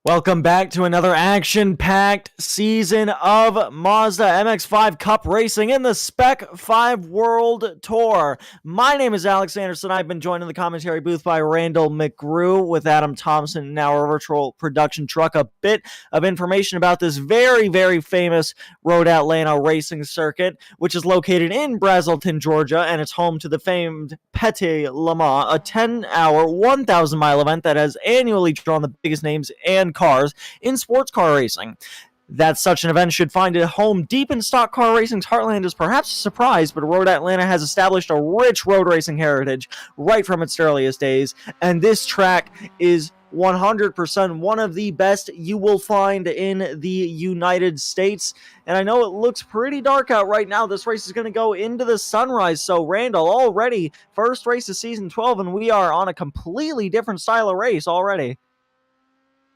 Welcome back to another action-packed season of Mazda MX-5 Cup Racing in the Spec-5 World Tour. My name is Alex Andersen. I've been joined in the commentary booth by Randall McGrew with Adam Thompson in our virtual production truck. A bit of information about this very, very famous Road Atlanta racing circuit, which is located in Braselton, Georgia, and it's home to the famed Petit Le Mans, a 10-hour, 1,000-mile event that has annually drawn the biggest names and cars in sports car racing. That such an event should find a home deep in stock car racing's heartland is perhaps a surprise, but Road Atlanta has established a rich road racing heritage right from its earliest days, and this track is 100% one of the best you will find in the United States. And I know it looks pretty dark out right now. This race is going to go into the sunrise. So Randall, already first race of season 12, and we are on a completely different style of race already.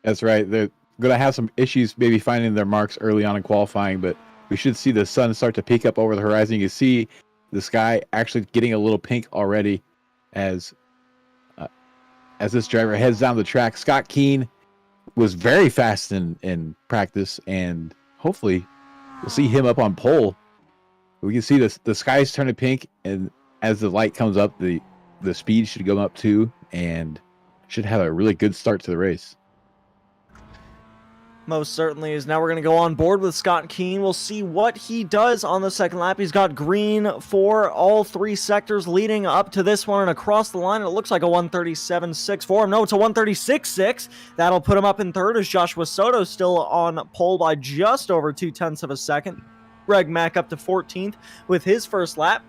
That's right. They're going to have some issues maybe finding their marks early on in qualifying, but we should see the sun start to peek up over the horizon. You can see the sky actually getting a little pink already as this driver heads down the track. Scott Keane was very fast in practice, and hopefully we'll see him up on pole. We can see the sky's turning pink, and as the light comes up, the speed should go up too, and should have a really good start to the race. Most certainly is. Now we're going to go on board with Scott Keane. We'll see what he does on the second lap. He's got green for all three sectors leading up to this one and across the line. It looks like a 137.6 for him. No, it's a 136.6. That'll put him up in third as Joshua Soto still on pole by just over 0.2 of a second. Greg Mack up to 14th with his first lap.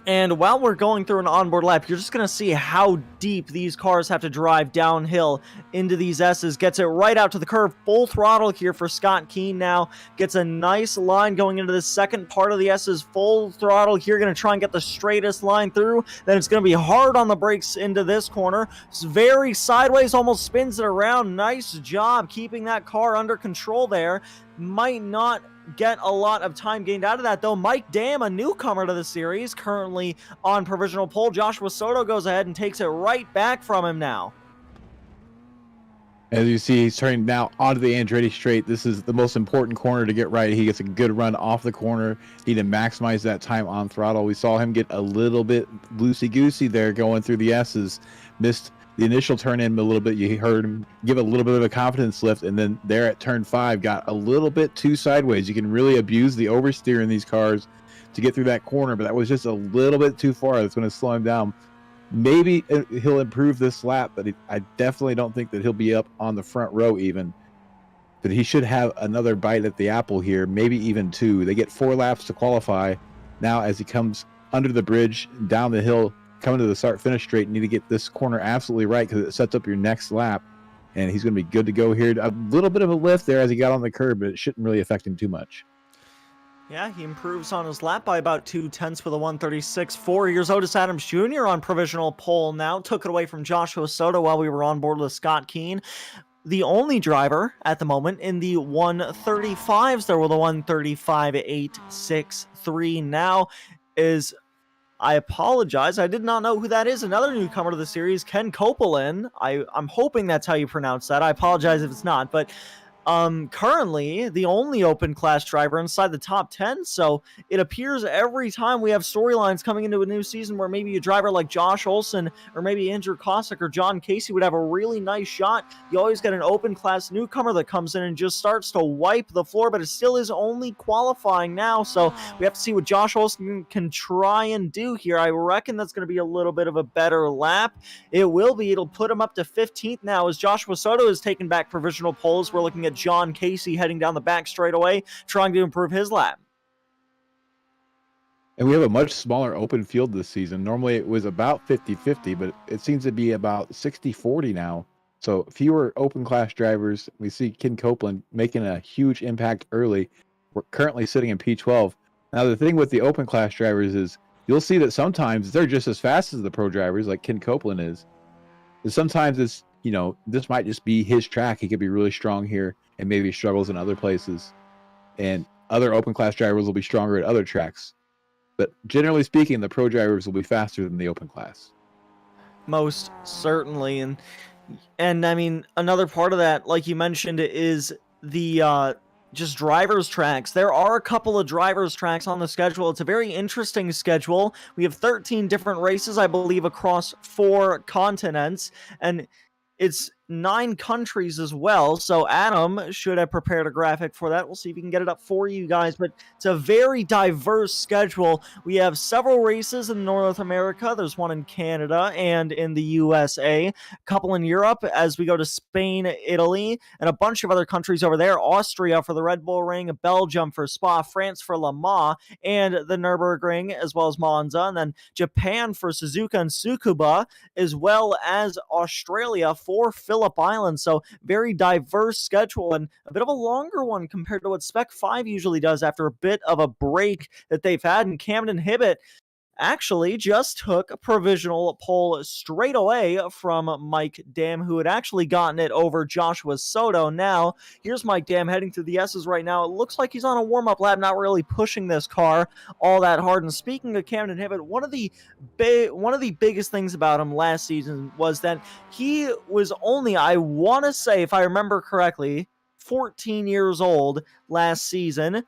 And while we're going through an onboard lap, you're just going to see how deep these cars have to drive downhill into these S's. Gets it right out to the curve. Full throttle here for Scott Keane now. Gets a nice line going into the second part of the S's. Full throttle here. Going to try and get the straightest line through. Then it's going to be hard on the brakes into this corner. It's very sideways, almost spins it around. Nice job keeping that car under control there. Might not get a lot of time gained out of that, though. Mike Dam, a newcomer to the series, currently on provisional pole. Joshua Soto goes ahead and takes it right back from him now. As you see, he's turning now onto the Andretti straight. This is the most important corner to get right. He gets a good run off the corner. He didn't maximize that time on throttle. We saw him get a little bit loosey-goosey there going through the S's. Missed the initial turn in a little bit. You heard him give a little bit of a confidence lift, and then there at turn 5 got a little bit too sideways. You can really abuse the oversteer in these cars to get through that corner, but that was just a little bit too far. That's going to slow him down. Maybe he'll improve this lap, but I definitely don't think that he'll be up on the front row even. But he should have another bite at the apple here, maybe even 2. They get 4 laps to qualify. Now as he comes under the bridge, down the hill, coming to the start-finish straight, you need to get this corner absolutely right because it sets up your next lap, and he's going to be good to go here. A little bit of a lift there as he got on the curb, but it shouldn't really affect him too much. Yeah, he improves on his lap by about 0.2 with a 136.4. Here's Otis Adams Jr. on provisional pole now. Took it away from Joshua Soto while we were on board with Scott Keane. The only driver at the moment in the 135s there with a 135.863 now is... I apologize. I did not know who that is. Another newcomer to the series, Ken Copeland. I'm hoping that's how you pronounce that. I apologize if it's not, but currently the only open class driver inside the top 10. So it appears every time we have storylines coming into a new season where maybe a driver like Josh Olson or maybe Andrew Kosick or John Casey would have a really nice shot. You always get an open class newcomer that comes in and just starts to wipe the floor, but it still is only qualifying now. So we have to see what Josh Olson can try and do here. I reckon that's going to be a little bit of a better lap. It will be. It'll put him up to 15th now as Joshua Soto is taking back provisional poles. We're looking at John Casey heading down the back straightaway, trying to improve his lap. And we have a much smaller open field this season. Normally it was about 50-50, but it seems to be about 60-40 now. So fewer open class drivers. We see Ken Copeland making a huge impact early. We're currently sitting in P12. Now the thing with the open class drivers is you'll see that sometimes they're just as fast as the pro drivers like Ken Copeland is. And sometimes it's, this might just be his track. He could be really strong here and maybe struggles in other places. And other open class drivers will be stronger at other tracks. But generally speaking, the pro drivers will be faster than the open class. Most certainly. And And I mean, another part of that, like you mentioned, is the just drivers tracks. There are a couple of drivers tracks on the schedule. It's a very interesting schedule. We have 13 different races, I believe, across 4 continents, and it's 9 countries as well. So Adam should have prepared a graphic for that. We'll see if we can get it up for you guys, but it's a very diverse schedule. We have several races in North America. There's one in Canada and in the USA, a couple in Europe as we go to Spain, Italy, and a bunch of other countries over there. Austria for the Red Bull Ring, Belgium for Spa, France for Le Mans, and the Nürburgring, as well as Monza, and then Japan for Suzuka and Tsukuba, as well as Australia for Phillip Island. So very diverse schedule and a bit of a longer one compared to what Spec-5 usually does after a bit of a break that they've had. And Camden Hibbett actually just took a provisional pole straight away from Mike Dam, who had actually gotten it over Joshua Soto. Now, here's Mike Dam heading through the S's right now. It looks like he's on a warm-up lap, not really pushing this car all that hard. And speaking of Camden Hibbett, one of the biggest things about him last season was that he was only, I want to say, if I remember correctly, 14 years old last season.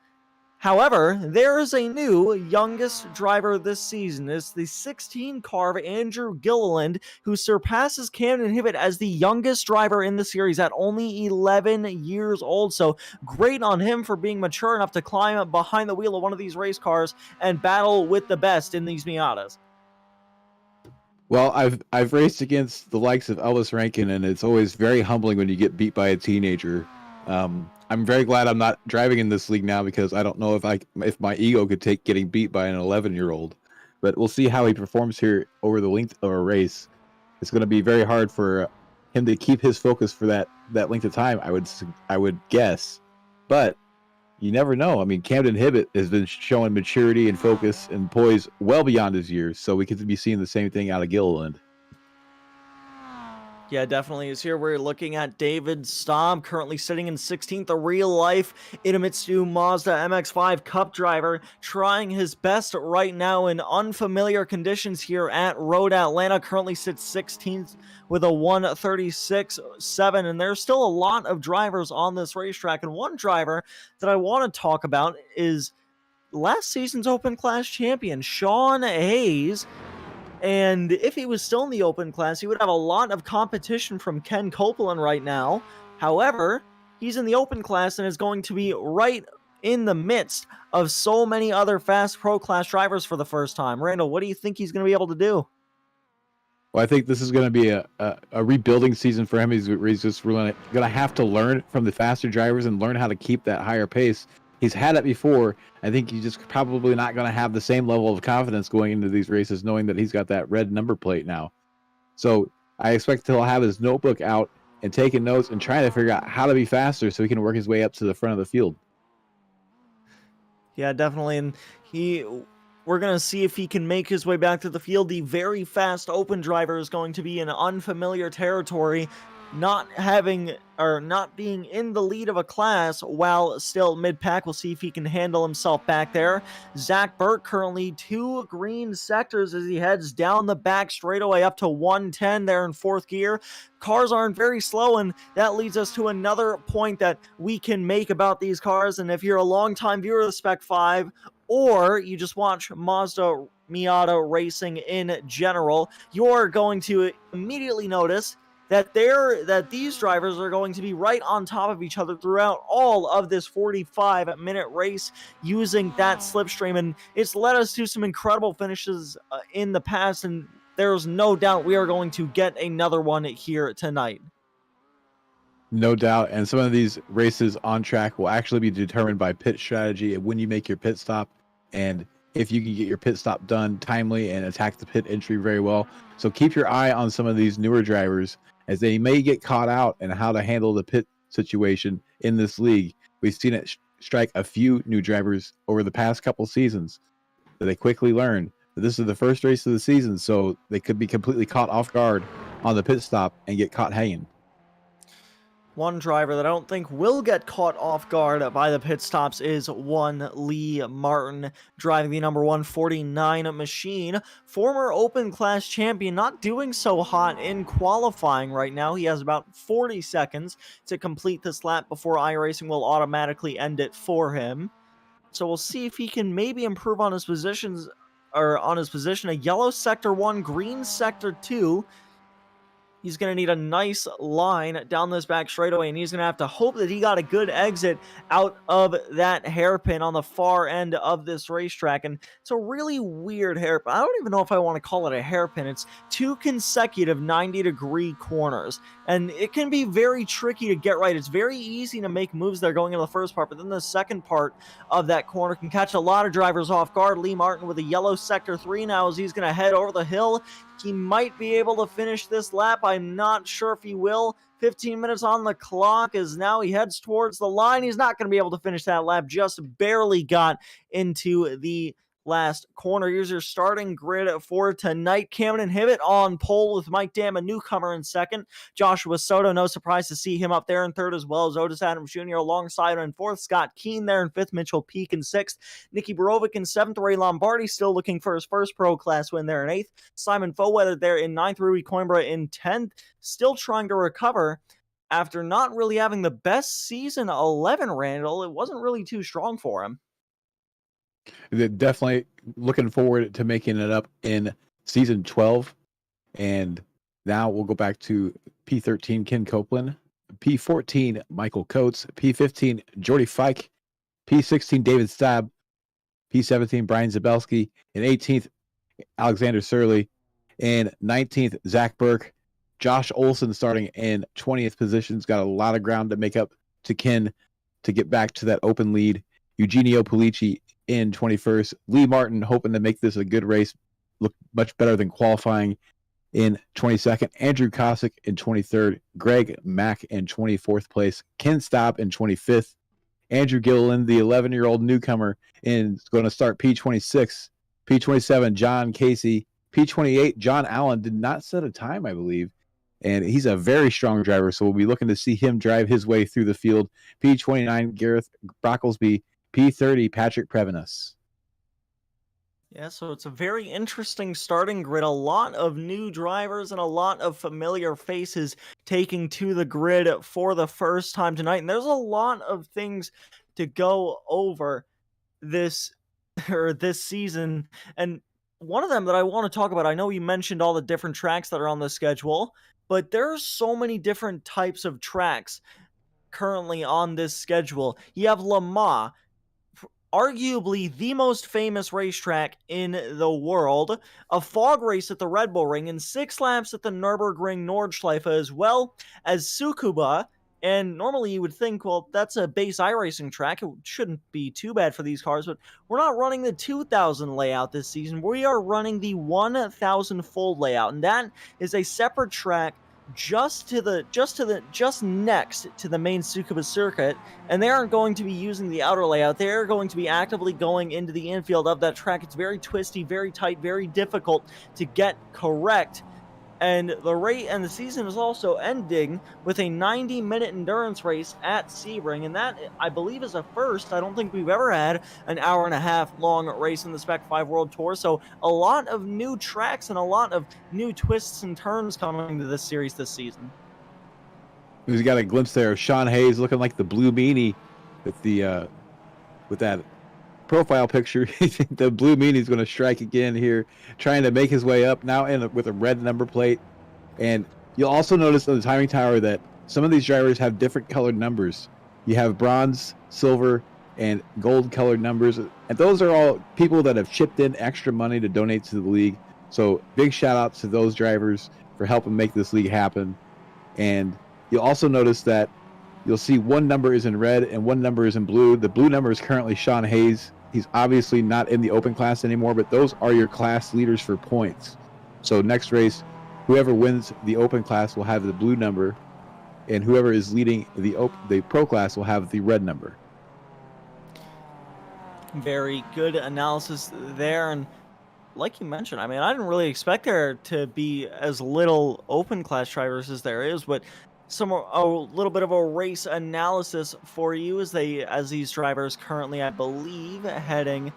However, there is a new youngest driver this season. It's the 16 car of Andrew Gilliland, who surpasses Camden Hibbett as the youngest driver in the series at only 11 years old. So great on him for being mature enough to climb up behind the wheel of one of these race cars and battle with the best in these Miatas. Well, I've raced against the likes of Elvis Rankin, and it's always very humbling when you get beat by a teenager. I'm very glad I'm not driving in this league now, because I don't know if my ego could take getting beat by an 11-year-old. But we'll see how he performs here over the length of a race. It's going to be very hard for him to keep his focus for that length of time, I would guess. But you never know. I mean, Camden Hibbett has been showing maturity and focus and poise well beyond his years, so we could be seeing the same thing out of Gilliland. Yeah, definitely is. Here we're looking at David Staub, currently sitting in 16th, a real-life Idemitsu Mazda MX-5 Cup driver, trying his best right now in unfamiliar conditions here at Road Atlanta. Currently sits 16th with a 1:36.7, and there's still a lot of drivers on this racetrack. And one driver that I want to talk about is last season's Open Class champion, Sean Hayes. And if he was still in the open class, he would have a lot of competition from Ken Copeland right now. However, he's in the open class and is going to be right in the midst of so many other fast pro class drivers for the first time. Randall, what do you think he's going to be able to do? Well, I think this is going to be a rebuilding season for him. He's just really going to have to learn from the faster drivers and learn how to keep that higher pace. He's had it before. I think he's just probably not going to have the same level of confidence going into these races, knowing that he's got that red number plate now. So I expect he'll have his notebook out and taking notes and trying to figure out how to be faster so he can work his way up to the front of the field. Yeah, definitely. And we're going to see if he can make his way back to the field. The very fast open driver is going to be in unfamiliar territory, not being in the lead of a class while still mid-pack. We'll see if he can handle himself back there. Zach Burt currently 2 green sectors as he heads down the back straightaway up to 110 there in 4th gear. Cars aren't very slow, and that leads us to another point that we can make about these cars. And if you're a longtime viewer of the Spec-5, or you just watch Mazda Miata racing in general, you're going to immediately notice that these drivers are going to be right on top of each other throughout all of this 45-minute race using that slipstream. And it's led us to some incredible finishes in the past, and there's no doubt we are going to get another one here tonight. No doubt. And some of these races on track will actually be determined by pit strategy and when you make your pit stop, and if you can get your pit stop done timely and attack the pit entry very well. So keep your eye on some of these newer drivers, as they may get caught out and how to handle the pit situation in this league. We've seen it strike a few new drivers over the past couple seasons, that they quickly learn that this is the first race of the season, so they could be completely caught off guard on the pit stop and get caught hanging. One driver that I don't think will get caught off guard by the pit stops is one Lee Martin, driving the number 149 machine. Former open class champion, not doing so hot in qualifying right now. He has about 40 seconds to complete this lap before iRacing will automatically end it for him. So we'll see if he can maybe improve on his positions, or on his position. A yellow sector 1, green sector 2. He's going to need a nice line down this back straightaway, and he's going to have to hope that he got a good exit out of that hairpin on the far end of this racetrack. And it's a really weird hairpin. I don't even know if I want to call it a hairpin. It's 2 consecutive 90-degree corners, and it can be very tricky to get right. It's very easy to make moves there going into the first part, but then the second part of that corner can catch a lot of drivers off guard. Lee Martin with a yellow sector 3 now as he's going to head over the hill. He might be able to finish this lap. I'm not sure if he will. 15 minutes on the clock as now he heads towards the line. He's not going to be able to finish that lap. Just barely got into the last corner. Here's your starting grid for tonight. Cameron Hibbett on pole with Mike Dam, a newcomer, in second. Joshua Soto, no surprise to see him up there in third, as well as Otis Adams Jr. alongside in fourth. Scott Keane there in fifth. Mitchell Peak in sixth. Nicky Borovic in seventh. Ray Lombardi still looking for his first pro class win there in eighth. Simon Foweather there in ninth. Rui Coimbra in 10th. Still trying to recover after not really having the best season 11, Randall. It wasn't really too strong for him. They're definitely looking forward to making it up in season 12. And now we'll go back to P13 Ken Copeland, P14 Michael Coates, P15 Jordy Fike, P16 David Stab, P17 Brian Zabelski, and 18th Alexander Surley, and 19th Zach Burke. Josh Olson starting in 20th position's got a lot of ground to make up to Ken to get back to that open lead. Eugenio Pulici in 21st. Lee Martin hoping to make this a good race, look much better than qualifying, in 22nd. Andrew Kosick in 23rd. Greg Mack in 24th place. Ken Staub in 25th. Andrew Gilliland, the 11-year-old newcomer, is going to start P26. P27, John Casey. P28, John Allen did not set a time, I believe. And he's a very strong driver, so we'll be looking to see him drive his way through the field. P29, Gareth Brocklesby. P30, Patrick Previnus. Yeah, so it's a very interesting starting grid. A lot of new drivers and a lot of familiar faces taking to the grid for the first time tonight. And there's a lot of things to go over this season. And one of them that I want to talk about, I know you mentioned all the different tracks that are on the schedule, but there are so many different types of tracks currently on this schedule. You have Le Mans, arguably the most famous racetrack in the world, a fog race at the Red Bull Ring, and 6 laps at the Nürburgring Nordschleife, as well as Tsukuba. And normally you would think, well, that's a base iRacing track. It shouldn't be too bad for these cars, but we're not running the 2000 layout this season. We are running the 1000 full layout, and that is a separate track just next to the main Tsukuba circuit, and they aren't going to be using the outer layout. They're going to be actively going into the infield of that track. It's very twisty, very tight, very difficult to get correct. And the season is also ending with a 90-minute endurance race at Sebring, and that, I believe, is a first. I don't think we've ever had an hour-and-a-half long race in the Spec-5 World Tour, so a lot of new tracks and a lot of new twists and turns coming to this series this season. We got a glimpse there of Sean Hayes looking like the blue meanie with that profile picture. The blue meanie's going to strike again here, trying to make his way up now with a red number plate. And you'll also notice on the timing tower that some of these drivers have different colored numbers. You have bronze, silver, and gold colored numbers, and those are all people that have chipped in extra money to donate to the league. So big shout out to those drivers for helping make this league happen. And you'll also notice that you'll see one number is in red and one number is in blue. The blue number is currently Sean Hayes. He's obviously not in the open class anymore, but those are your class leaders for points. So next race, whoever wins the open class will have the blue number, and whoever is leading the pro class will have the red number. Very good analysis there. And like you mentioned, I mean, I didn't really expect there to be as little open class drivers as there is, but a little bit of a race analysis for you as these drivers currently, I believe, heading,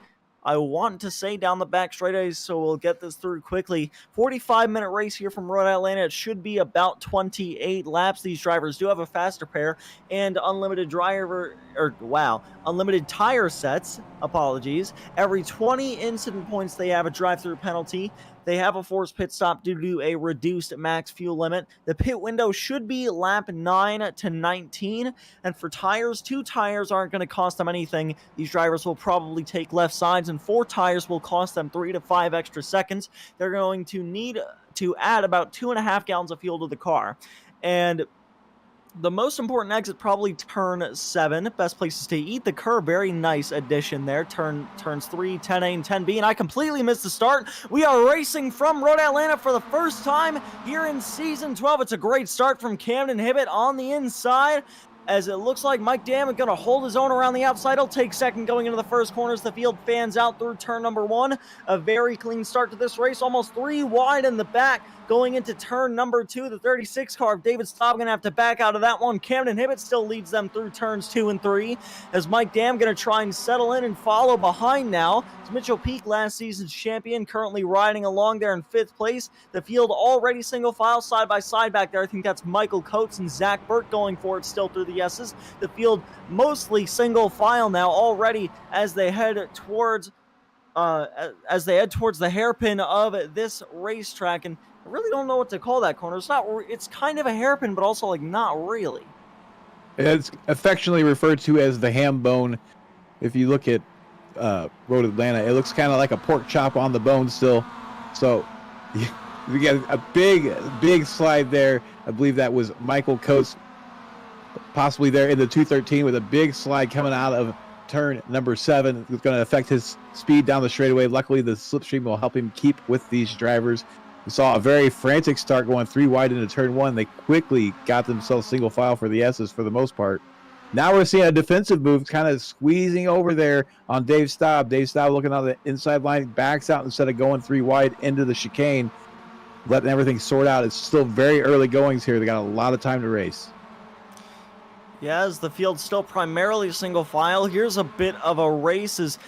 I want to say, down the back straightaways, so we'll get this through quickly. 45-minute race here from Road Atlanta. It should be about 28 laps. These drivers do have a faster pair and unlimited unlimited tire sets. Apologies. Every 20 incident points, they have a drive-through penalty. They have a forced pit stop due to a reduced max fuel limit. The pit window should be lap 9 to 19. And for tires, 2 tires aren't going to cost them anything. These drivers will probably take left sides, and 4 tires will cost them 3 to 5 extra seconds. They're going to need to add about 2.5 gallons of fuel to the car. And the most important exit, probably turn 7. Best places to eat the curb. Very nice addition there. Turns 3, 10A, and 10B. And I completely missed the start. We are racing from Road Atlanta for the first time here in Season 12. It's a great start from Camden Hibbett on the inside, as it looks like Mike Dam is going to hold his own around the outside. He'll take second going into the first corner as the field fans out through turn number 1. A very clean start to this race. Almost 3 wide in the back going into turn number 2. The 36 car of David Staub going to have to back out of that one. Camden Hibbett still leads them through turns 2 and 3 as Mike Dam going to try and settle in and follow behind now. It's Mitchell Peak, last season's champion, currently riding along there in 5th place. The field already single file side by side back there. I think that's Michael Coates and Zach Burt going for it still through the S's. The field mostly single file now already as they head towards the hairpin of this racetrack. And I really don't know what to call that corner. It's kind of a hairpin, but also like not really. It's affectionately referred to as the ham bone. If you look at Road Atlanta, it looks kind of like a pork chop on the bone still. So we got a big slide there. I believe that was Michael Coates, possibly there in the 213 with a big slide coming out of turn number 7. It's going to affect his speed down the straightaway. Luckily, the slipstream will help him keep with these drivers. We saw a very frantic start going 3 wide into turn 1. They quickly got themselves single file for the S's for the most part. Now we're seeing a defensive move kind of squeezing over there on Dave Staub. Dave Staub looking on the inside line, backs out instead of going 3 wide into the chicane, letting everything sort out. It's still very early goings here. They got a lot of time to race. Yeah, as the field's still primarily single file. Here's a bit of a race as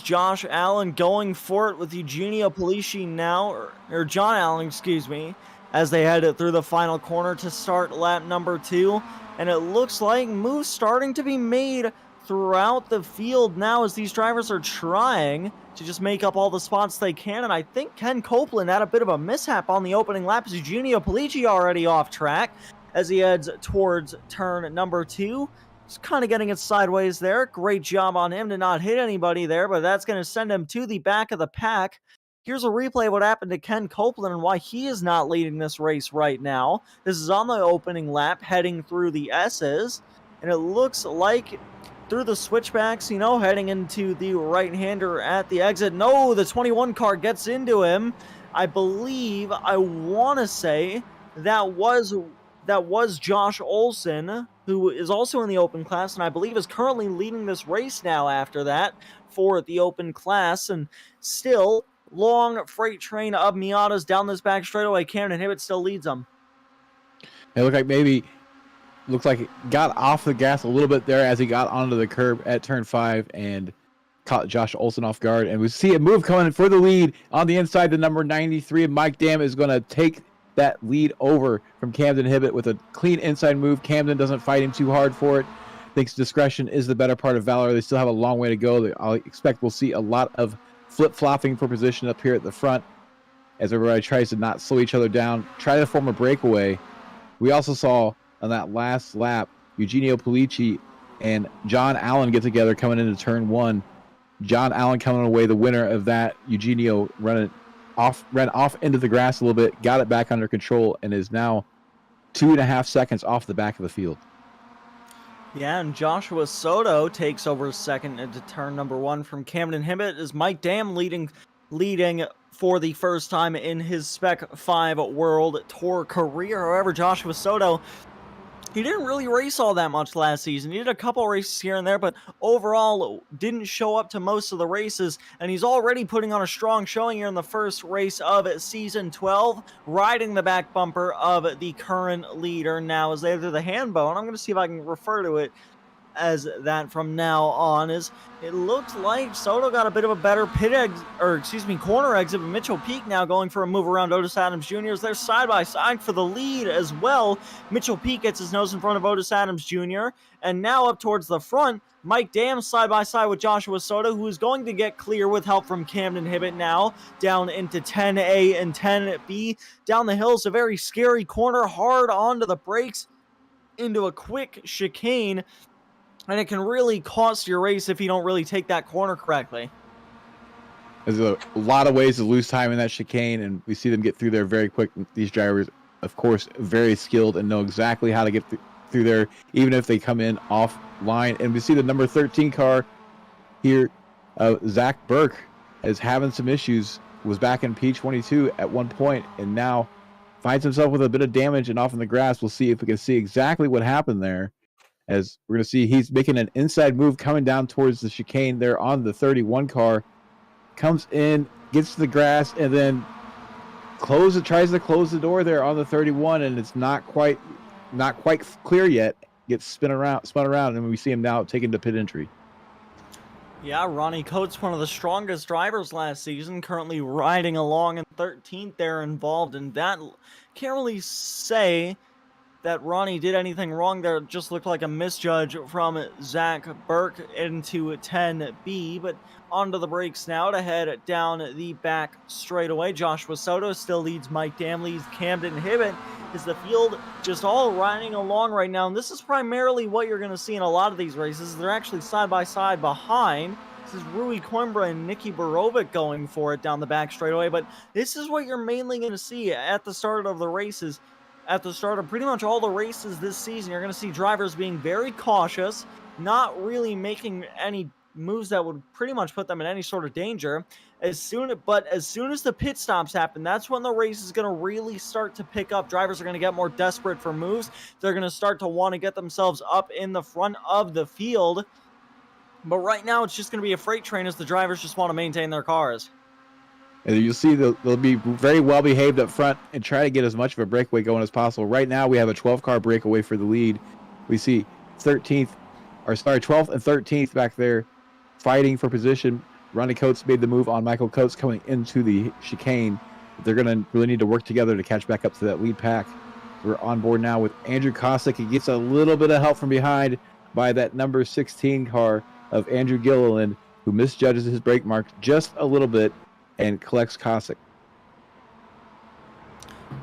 Josh Allen going for it with Eugenio Polici now, or John Allen, excuse me, as they head through the final corner to start lap number 2. And it looks like moves starting to be made throughout the field now as these drivers are trying to just make up all the spots they can. And I think Ken Copeland had a bit of a mishap on the opening lap as Eugenio Polici already off track as he heads towards turn number 2. He's kind of getting it sideways there. Great job on him to not hit anybody there, but that's going to send him to the back of the pack. Here's a replay of what happened to Ken Copeland and why he is not leading this race right now. This is on the opening lap, heading through the S's, and it looks like through the switchbacks, heading into the right-hander at the exit. No, the 21 car gets into him. I want to say that was Josh Olson, who is also in the open class, and I believe is currently leading this race now after that for the open class. And still, long freight train of Miatas down this back straightaway. Camden Hibbett still leads them. It looks like it got off the gas a little bit there as he got onto the curb at turn 5 and caught Josh Olson off guard. And we see a move coming for the lead on the inside to number 93. And Mike Dam is going to take that lead over from Camden Hibbett with a clean inside move. Camden doesn't fight him too hard for it. Thinks discretion is the better part of valor. They still have a long way to go. I expect we'll see a lot of flip-flopping for position up here at the front as everybody tries to not slow each other down, try to form a breakaway. We also saw on that last lap, Eugenio Polici and John Allen get together coming into turn 1. John Allen coming away the winner of that. Eugenio ran off into the grass a little bit, got it back under control, and is now 2.5 seconds off the back of the field. Yeah, and Joshua Soto takes over second into turn number 1 from Camden Hibbett as Mike Dam leading for the first time in his Spec-5 World Tour career. However, Joshua Soto He didn't really race all that much last season. He did a couple races here and there, but overall didn't show up to most of the races, and he's already putting on a strong showing here in the first race of season 12, riding the back bumper of the current leader now as they do the handbow, and I'm going to see if I can refer to it as that from now on. Is it looks like Soto got a bit of a better corner exit, but Mitchell Peak now going for a move around Otis Adams Jr. as they're side by side for the lead as well. Mitchell Peak gets his nose in front of Otis Adams Jr. and now up towards the front, Mike Dam side by side with Joshua Soto, who is going to get clear with help from Camden Hibbett now down into 10A and 10B. Down the hill is a very scary corner, hard onto the brakes into a quick chicane, and it can really cost your race if you don't really take that corner correctly. There's a lot of ways to lose time in that chicane, and we see them get through there very quick. These drivers, of course, very skilled and know exactly how to get through there, even if they come in off line. And we see the number 13 car here, Zach Burke, is having some issues. Was back in P22 at one point, and now finds himself with a bit of damage and off in the grass. We'll see if we can see exactly what happened there. As we're going to see, he's making an inside move coming down towards the chicane there on the 31 car. Comes in, gets to the grass, and then tries to close the door there on the 31, and it's not quite clear yet. Gets spun around, and we see him now taking the pit entry. Yeah, Ronnie Coates, one of the strongest drivers last season, currently riding along in 13th there, involved in that. Can't really say that Ronnie did anything wrong there. It just looked like a misjudge from Zach Burke into 10B, but onto the brakes now to head down the back straightaway. Joshua Soto still leads Mike Dam, leads Camden Hibbett. Is the field just all riding along right now, and this is primarily what you're going to see in a lot of these races. They're actually side by side behind. This is Rui Coimbra and Nicky Borovic going for it down the back straightaway, but this is what you're mainly going to see at the start of the races. At the start of pretty much all the races this season, you're going to see drivers being very cautious, not really making any moves that would pretty much put them in any sort of danger. As soon as the pit stops happen, that's when the race is going to really start to pick up. Drivers are going to get more desperate for moves. They're going to start to want to get themselves up in the front of the field. But right now, it's just going to be a freight train as the drivers just want to maintain their cars. And you'll see they'll be very well behaved up front and try to get as much of a breakaway going as possible. Right now, we have a 12-car breakaway for the lead. We see 12th and 13th back there fighting for position. Ronnie Coates made the move on Michael Coates coming into the chicane. They're going to really need to work together to catch back up to that lead pack. We're on board now with Andrew Cossack. He gets a little bit of help from behind by that number 16 car of Andrew Gilliland, who misjudges his brake marks just a little bit and collects Cossack.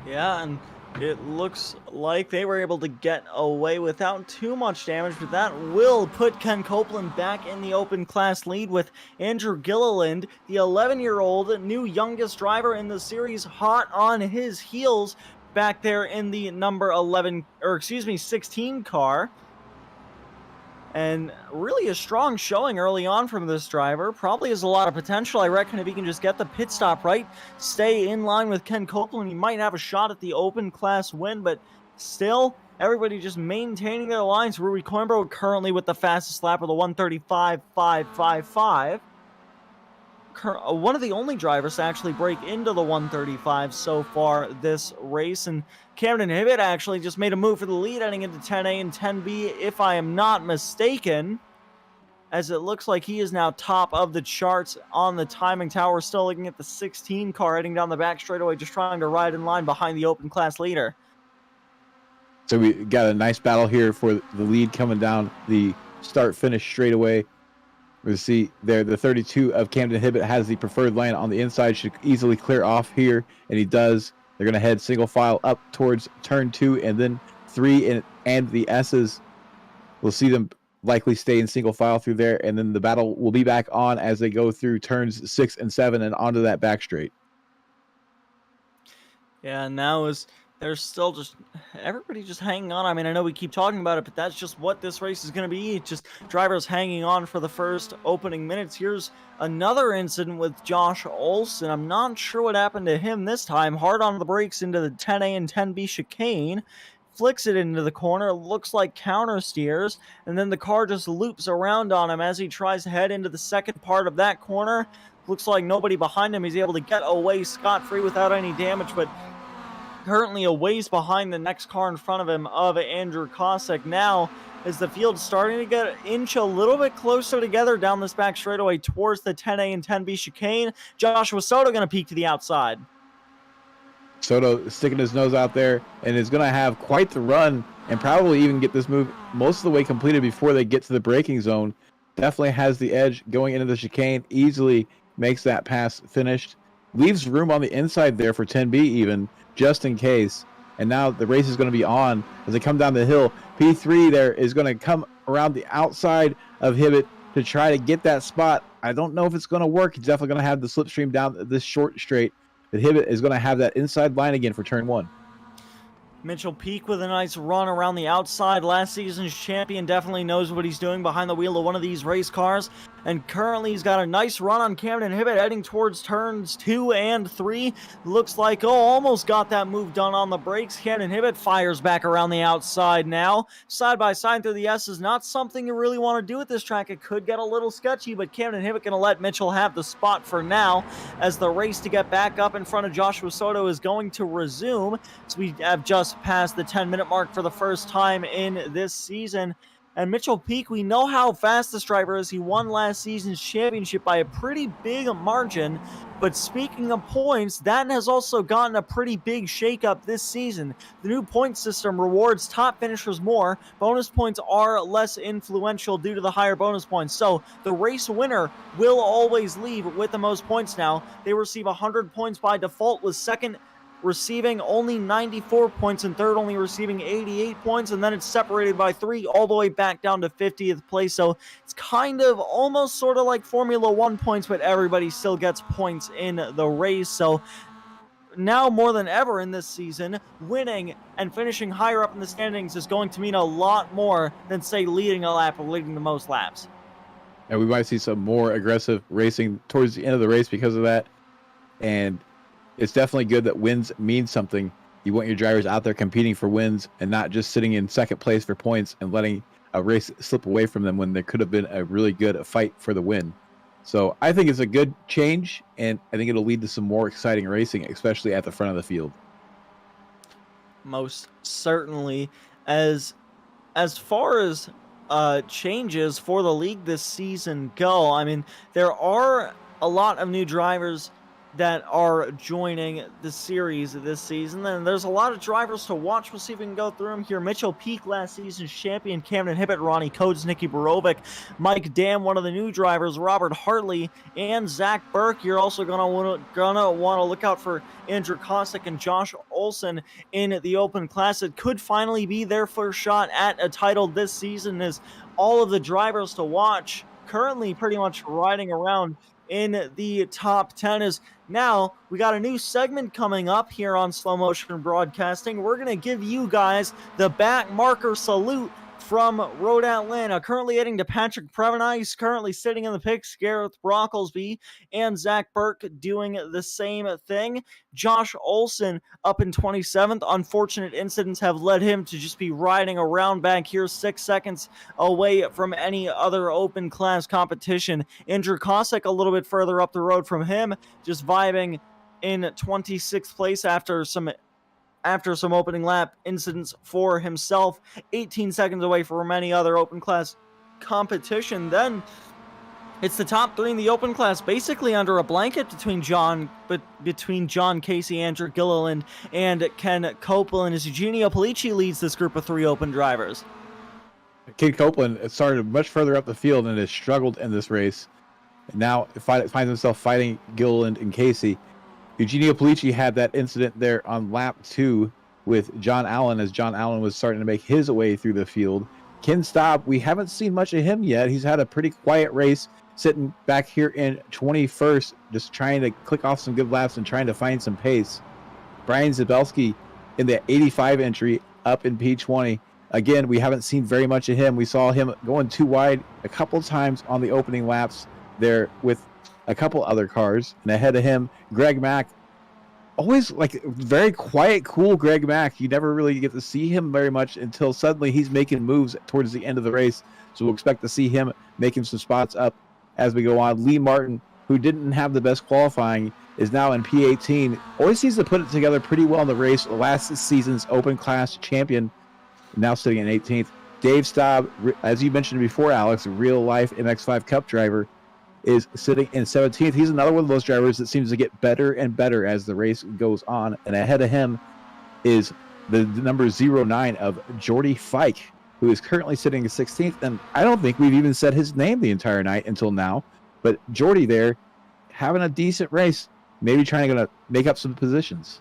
Yeah, and it looks like they were able to get away without too much damage, but that will put Ken Copeland back in the open class lead with Andrew Gilliland, the 11-year-old new youngest driver in the series, hot on his heels back there in the number 16 car. And really a strong showing early on from this driver. Probably has a lot of potential. I reckon if he can just get the pit stop right, stay in line with Ken Copeland, he might have a shot at the open class win. But still, everybody just maintaining their lines. Rui Coimbra currently with the fastest lap of the 135.555. One of the only drivers to actually break into the 135 so far this race. And Camden Hibbett actually just made a move for the lead heading into 10A and 10B, if I am not mistaken, as it looks like he is now top of the charts on the timing tower. Still looking at the 16 car heading down the back straightaway, just trying to ride in line behind the open class leader. So we got a nice battle here for the lead coming down the start-finish straightaway. We see there the 32 of Camden Hibbett has the preferred lane on the inside, should easily clear off here, and he does. They're going to head single file up towards turn 2 and then 3, and the S's. We'll see them likely stay in single file through there, and then the battle will be back on as they go through turns 6 and 7 and onto that back straight. Yeah, and now there's still just everybody just hanging on. I mean, I know we keep talking about it, but that's just what this race is going to be. It's just drivers hanging on for the first opening minutes. Here's another incident with Josh Olson. I'm not sure what happened to him this time. Hard on the brakes into the 10A and 10B chicane. flicks it into the corner, looks like counter steers, and then the car just loops around on him as he tries to head into the second part of that corner. Looks like nobody behind him. He's able to get away scot-free without any damage, but currently a ways behind the next car in front of him of Andrew Kosick. Now, as the field's starting to inch a little bit closer together down this back straightaway towards the 10A and 10B chicane, Joshua Soto going to peek to the outside. Soto sticking his nose out there and is going to have quite the run and probably even get this move most of the way completed before they get to the braking zone. Definitely has the edge going into the chicane, easily makes that pass finished. Leaves room on the inside there for 10B even, just in case. And now the race is going to be on as they come down the hill. P3 there is going to come around the outside of Hibbett to try to get that spot. I don't know if it's going to work. He's definitely going to have the slipstream down this short straight. But Hibbett is going to have that inside line again for turn 1. Mitchell Peak with a nice run around the outside. Last season's champion definitely knows what he's doing behind the wheel of one of these race cars. And currently he's got a nice run on Camden Hibbett heading towards turns 2 and 3. Looks like, almost got that move done on the brakes. Camden Hibbett fires back around the outside now. Side by side through the S is not something you really want to do at this track. It could get a little sketchy, but Camden Hibbett going to let Mitchell have the spot for now as the race to get back up in front of Joshua Soto is going to resume. So we have just past the 10-minute mark for the first time in this season. And Mitchell Peak, we know how fast this driver is. He won last season's championship by a pretty big margin. But speaking of points, that has also gotten a pretty big shakeup this season. The new point system rewards top finishers more. Bonus points are less influential due to the higher bonus points. So the race winner will always leave with the most points now. They receive 100 points by default, with second receiving only 94 points and third only receiving 88 points, and then it's separated by 3 all the way back down to 50th place. So it's kind of almost sort of like Formula 1 points, but everybody still gets points in the race. So now more than ever in this season, winning and finishing higher up in the standings is going to mean a lot more than, say, leading a lap or leading the most laps. And we might see some more aggressive racing towards the end of the race because of that. And it's definitely good that wins mean something. You want your drivers out there competing for wins and not just sitting in second place for points and letting a race slip away from them when there could have been a really good fight for the win. So I think it's a good change, and I think it'll lead to some more exciting racing, especially at the front of the field. Most certainly. As far as changes for the league this season go, I mean, there are a lot of new drivers that are joining the series this season, and there's a lot of drivers to watch. We'll see if we can go through them here. Mitchell Peak, last season's champion. Camden Hibbett, Ronnie Coates, Nicky Borovic, Mike Dam, one of the new drivers, Robert Hartley, and Zach Burke. You're also gonna want to look out for Andrew Kosick and Josh Olson in the Open Class. It could finally be their first shot at a title this season, as all of the drivers to watch currently pretty much riding around in the top 10. Is now we got a new segment coming up here on Slow Motion Broadcasting. We're going to give you guys the back marker salute from Road Atlanta. Currently heading to Patrick Prevenice, currently sitting in the pits, Gareth Brocklesby and Zach Burke doing the same thing. Josh Olson up in 27th. Unfortunate incidents have led him to just be riding around back here 6 seconds away from any other open class competition. Andrew Kosick a little bit further up the road from him, just vibing in 26th place after some opening lap incidents for himself, 18 seconds away from any other open class competition. Then it's the top 3 in the open class, basically under a blanket between John Casey, Andrew Gilliland, and Ken Copeland, as Eugenio Polici leads this group of 3 open drivers. Ken Copeland started much further up the field and has struggled in this race. And now finds himself fighting Gilliland and Casey. Eugenio Polici had that incident there on lap 2 with John Allen, as John Allen was starting to make his way through the field. Ken Staub, we haven't seen much of him yet. He's had a pretty quiet race, sitting back here in 21st, just trying to click off some good laps and trying to find some pace. Brian Zabelski in the 85 entry up in P20. Again, we haven't seen very much of him. We saw him going too wide a couple times on the opening laps there with a couple other cars, and ahead of him, Greg Mack always like very quiet, cool Greg Mack. You never really get to see him very much until suddenly he's making moves towards the end of the race. So we'll expect to see him making some spots up as we go on. Lee Martin, who didn't have the best qualifying, is now in P18. Always seems to put it together pretty well in the race. Last season's open class champion, now sitting in 18th. Dave Staub, as you mentioned before, Alex, a real-life MX5 Cup driver, is sitting in 17th. He's another one of those drivers that seems to get better and better as the race goes on. And ahead of him is the number 09 of Jordy Fike, who is currently sitting in 16th. And I don't think we've even said his name the entire night until now. But Jordy there, having a decent race, maybe trying to make up some positions.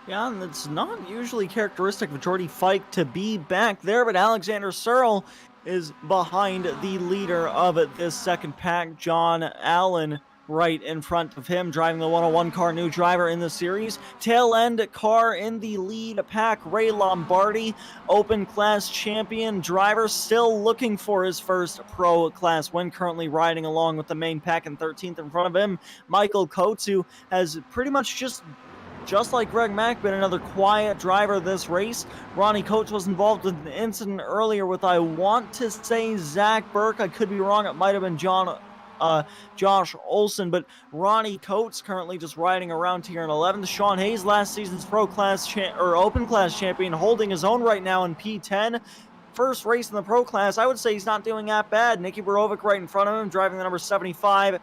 Yeah, and it's not usually characteristic of Jordy Fike to be back there, but Alexander Searle is behind the leader of this second pack, John Allen, right in front of him, driving the 101 car, new driver in the series. Tail end car in the lead pack, Ray Lombardi, open class champion driver, still looking for his first pro class win, currently riding along with the main pack in 13th. In front of him, Michael Coates, who has pretty much just like Greg Mack, been another quiet driver this race. Ronnie Coates was involved with an incident earlier with, I want to say, Zach Burke. I could be wrong. It might have been Josh Olson, but Ronnie Coates currently just riding around here in 11th. Sean Hayes, last season's pro class or open class champion, holding his own right now in P10. First race in the pro class. I would say he's not doing that bad. Nicky Borovic right in front of him, driving the number 75.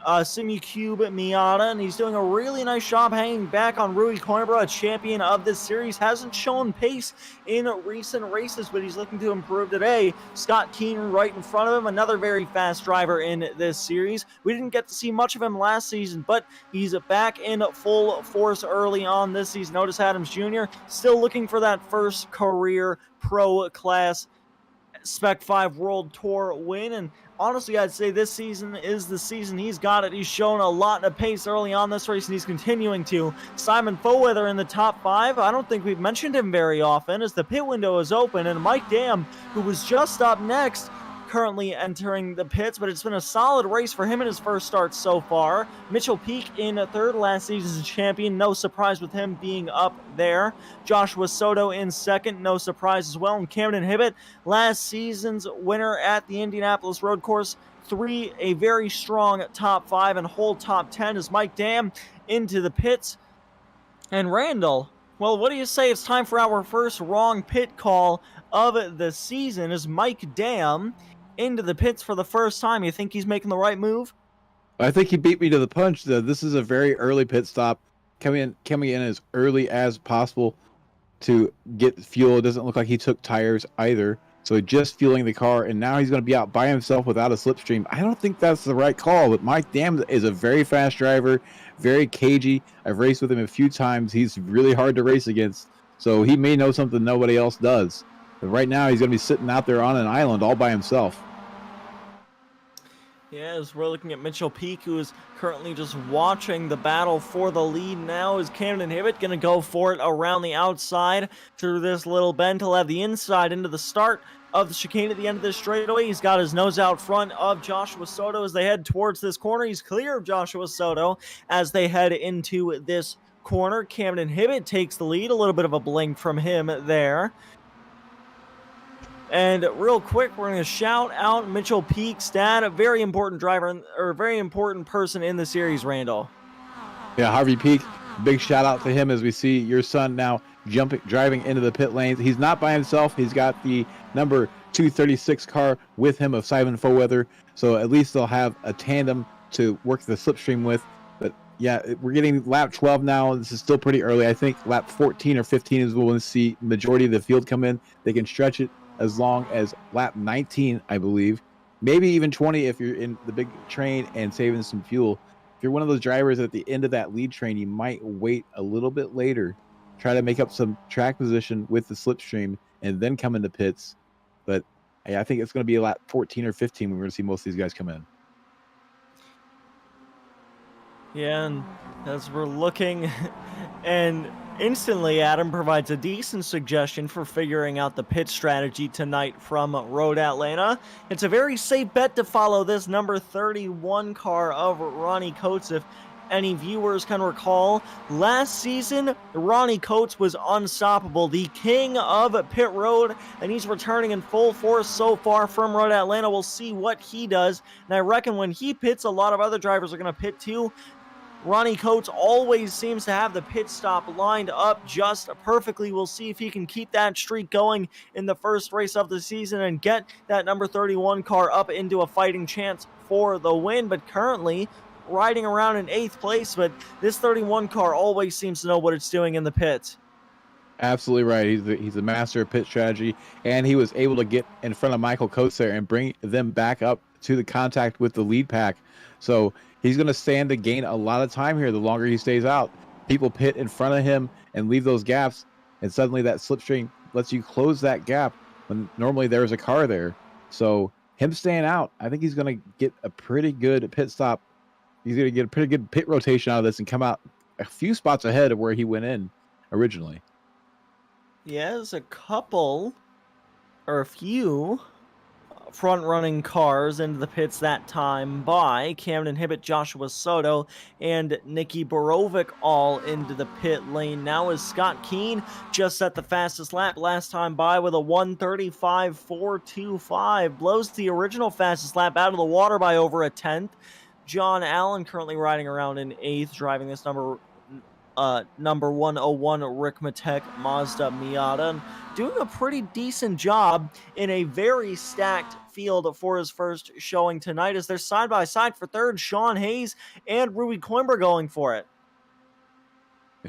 Simicube Miata, and he's doing a really nice job hanging back on Rui Coimbra, a champion of this series. Hasn't shown pace in recent races, but he's looking to improve today. Scott Keenan right in front of him, another very fast driver in this series. We didn't get to see much of him last season, but he's back in full force early on this season. Otis Adams Jr. still looking for that first career pro class Spec-5 World Tour win, and honestly, I'd say this season is the season he's got it. He's shown a lot of pace early on this race, and he's continuing to. Simon Foweather in the top 5. I don't think we've mentioned him very often as the pit window is open, and Mike Dam, who was just up next, currently entering the pits, but it's been a solid race for him in his first start so far. Mitchell Peak in third, last season's champion, no surprise with him being up there. Joshua Soto in second, no surprise as well. And Camden Hibbett, last season's winner at the Indianapolis Road Course, a very strong top 5 and whole top 10 as Mike Dam into the pits. And Randall, well, what do you say? It's time for our first wrong pit call of the season as Mike Dam into the pits for the first time. You think he's making the right move? I think he beat me to the punch. This is a very early pit stop, coming in as early as possible to get fuel. It doesn't look like he took tires either, so just fueling the car, and now he's going to be out by himself without a slipstream. I don't think that's the right call, but Mike Dam is a very fast driver, very cagey. I've raced with him a few times. He's really hard to race against, so he may know something nobody else does. But right now, he's going to be sitting out there on an island all by himself. Yeah, as we're looking at Mitchell Peak, who is currently just watching the battle for the lead now. Is Camden Hibbett going to go for it around the outside through this little bend? He'll have the inside into the start of the chicane at the end of this straightaway. He's got his nose out front of Joshua Soto as they head towards this corner. He's clear of Joshua Soto as they head into this corner. Camden Hibbett takes the lead. A little bit of a blink from him there. And real quick, we're going to shout out Mitchell Peak's dad, a very important driver, or very important person in the series, Randall. Yeah, Harvey Peak, big shout out to him as we see your son now driving into the pit lanes. He's not by himself. He's got the number 236 car with him of Simon Foweather, so at least they'll have a tandem to work the slipstream with. But yeah, we're getting lap 12 now. This is still pretty early. I think lap 14 or 15 is when we'll see majority of the field come in. They can stretch it as long as lap 19, I believe. Maybe even 20 if you're in the big train and saving some fuel. If you're one of those drivers at the end of that lead train, you might wait a little bit later, try to make up some track position with the slipstream, and then come into pits. But I think it's going to be lap 14 or 15 when we're going to see most of these guys come in. Yeah, and as we're looking, and instantly Adam provides a decent suggestion for figuring out the pit strategy tonight from Road Atlanta. It's a very safe bet to follow this number 31 car of Ronnie Coates. If any viewers can recall, last season, Ronnie Coates was unstoppable, the king of pit road, and he's returning in full force so far from Road Atlanta. We'll see what he does, and I reckon when he pits, a lot of other drivers are going to pit too. Ronnie Coates always seems to have the pit stop lined up just perfectly. We'll see if he can keep that streak going in the first race of the season and get that number 31 car up into a fighting chance for the win. But currently riding around in 8th place, but this 31 car always seems to know what it's doing in the pits. Absolutely right. He's a master of pit strategy, and he was able to get in front of Michael Coates there and bring them back up to the contact with the lead pack. So he's going to stand to gain a lot of time here the longer he stays out. People pit in front of him and leave those gaps, and suddenly that slipstream lets you close that gap when normally there's a car there. So him staying out, I think he's going to get a pretty good pit stop. He's going to get a pretty good pit rotation out of this and come out a few spots ahead of where he went in originally. Yes, a few front-running cars into the pits that time by Camden Hibbett, Joshua Soto, and Nicky Borovic all into the pit lane. Now is Scott Keane just set the fastest lap last time by with a 1:35.425. Blows the original fastest lap out of the water by over a tenth. John Allen currently riding around in 8th, driving this number 101 Rick Matek Mazda Miata, and doing a pretty decent job in a very stacked field for his first showing tonight, as they're side by side for third. Sean Hayes and Rui Coimbra going for it.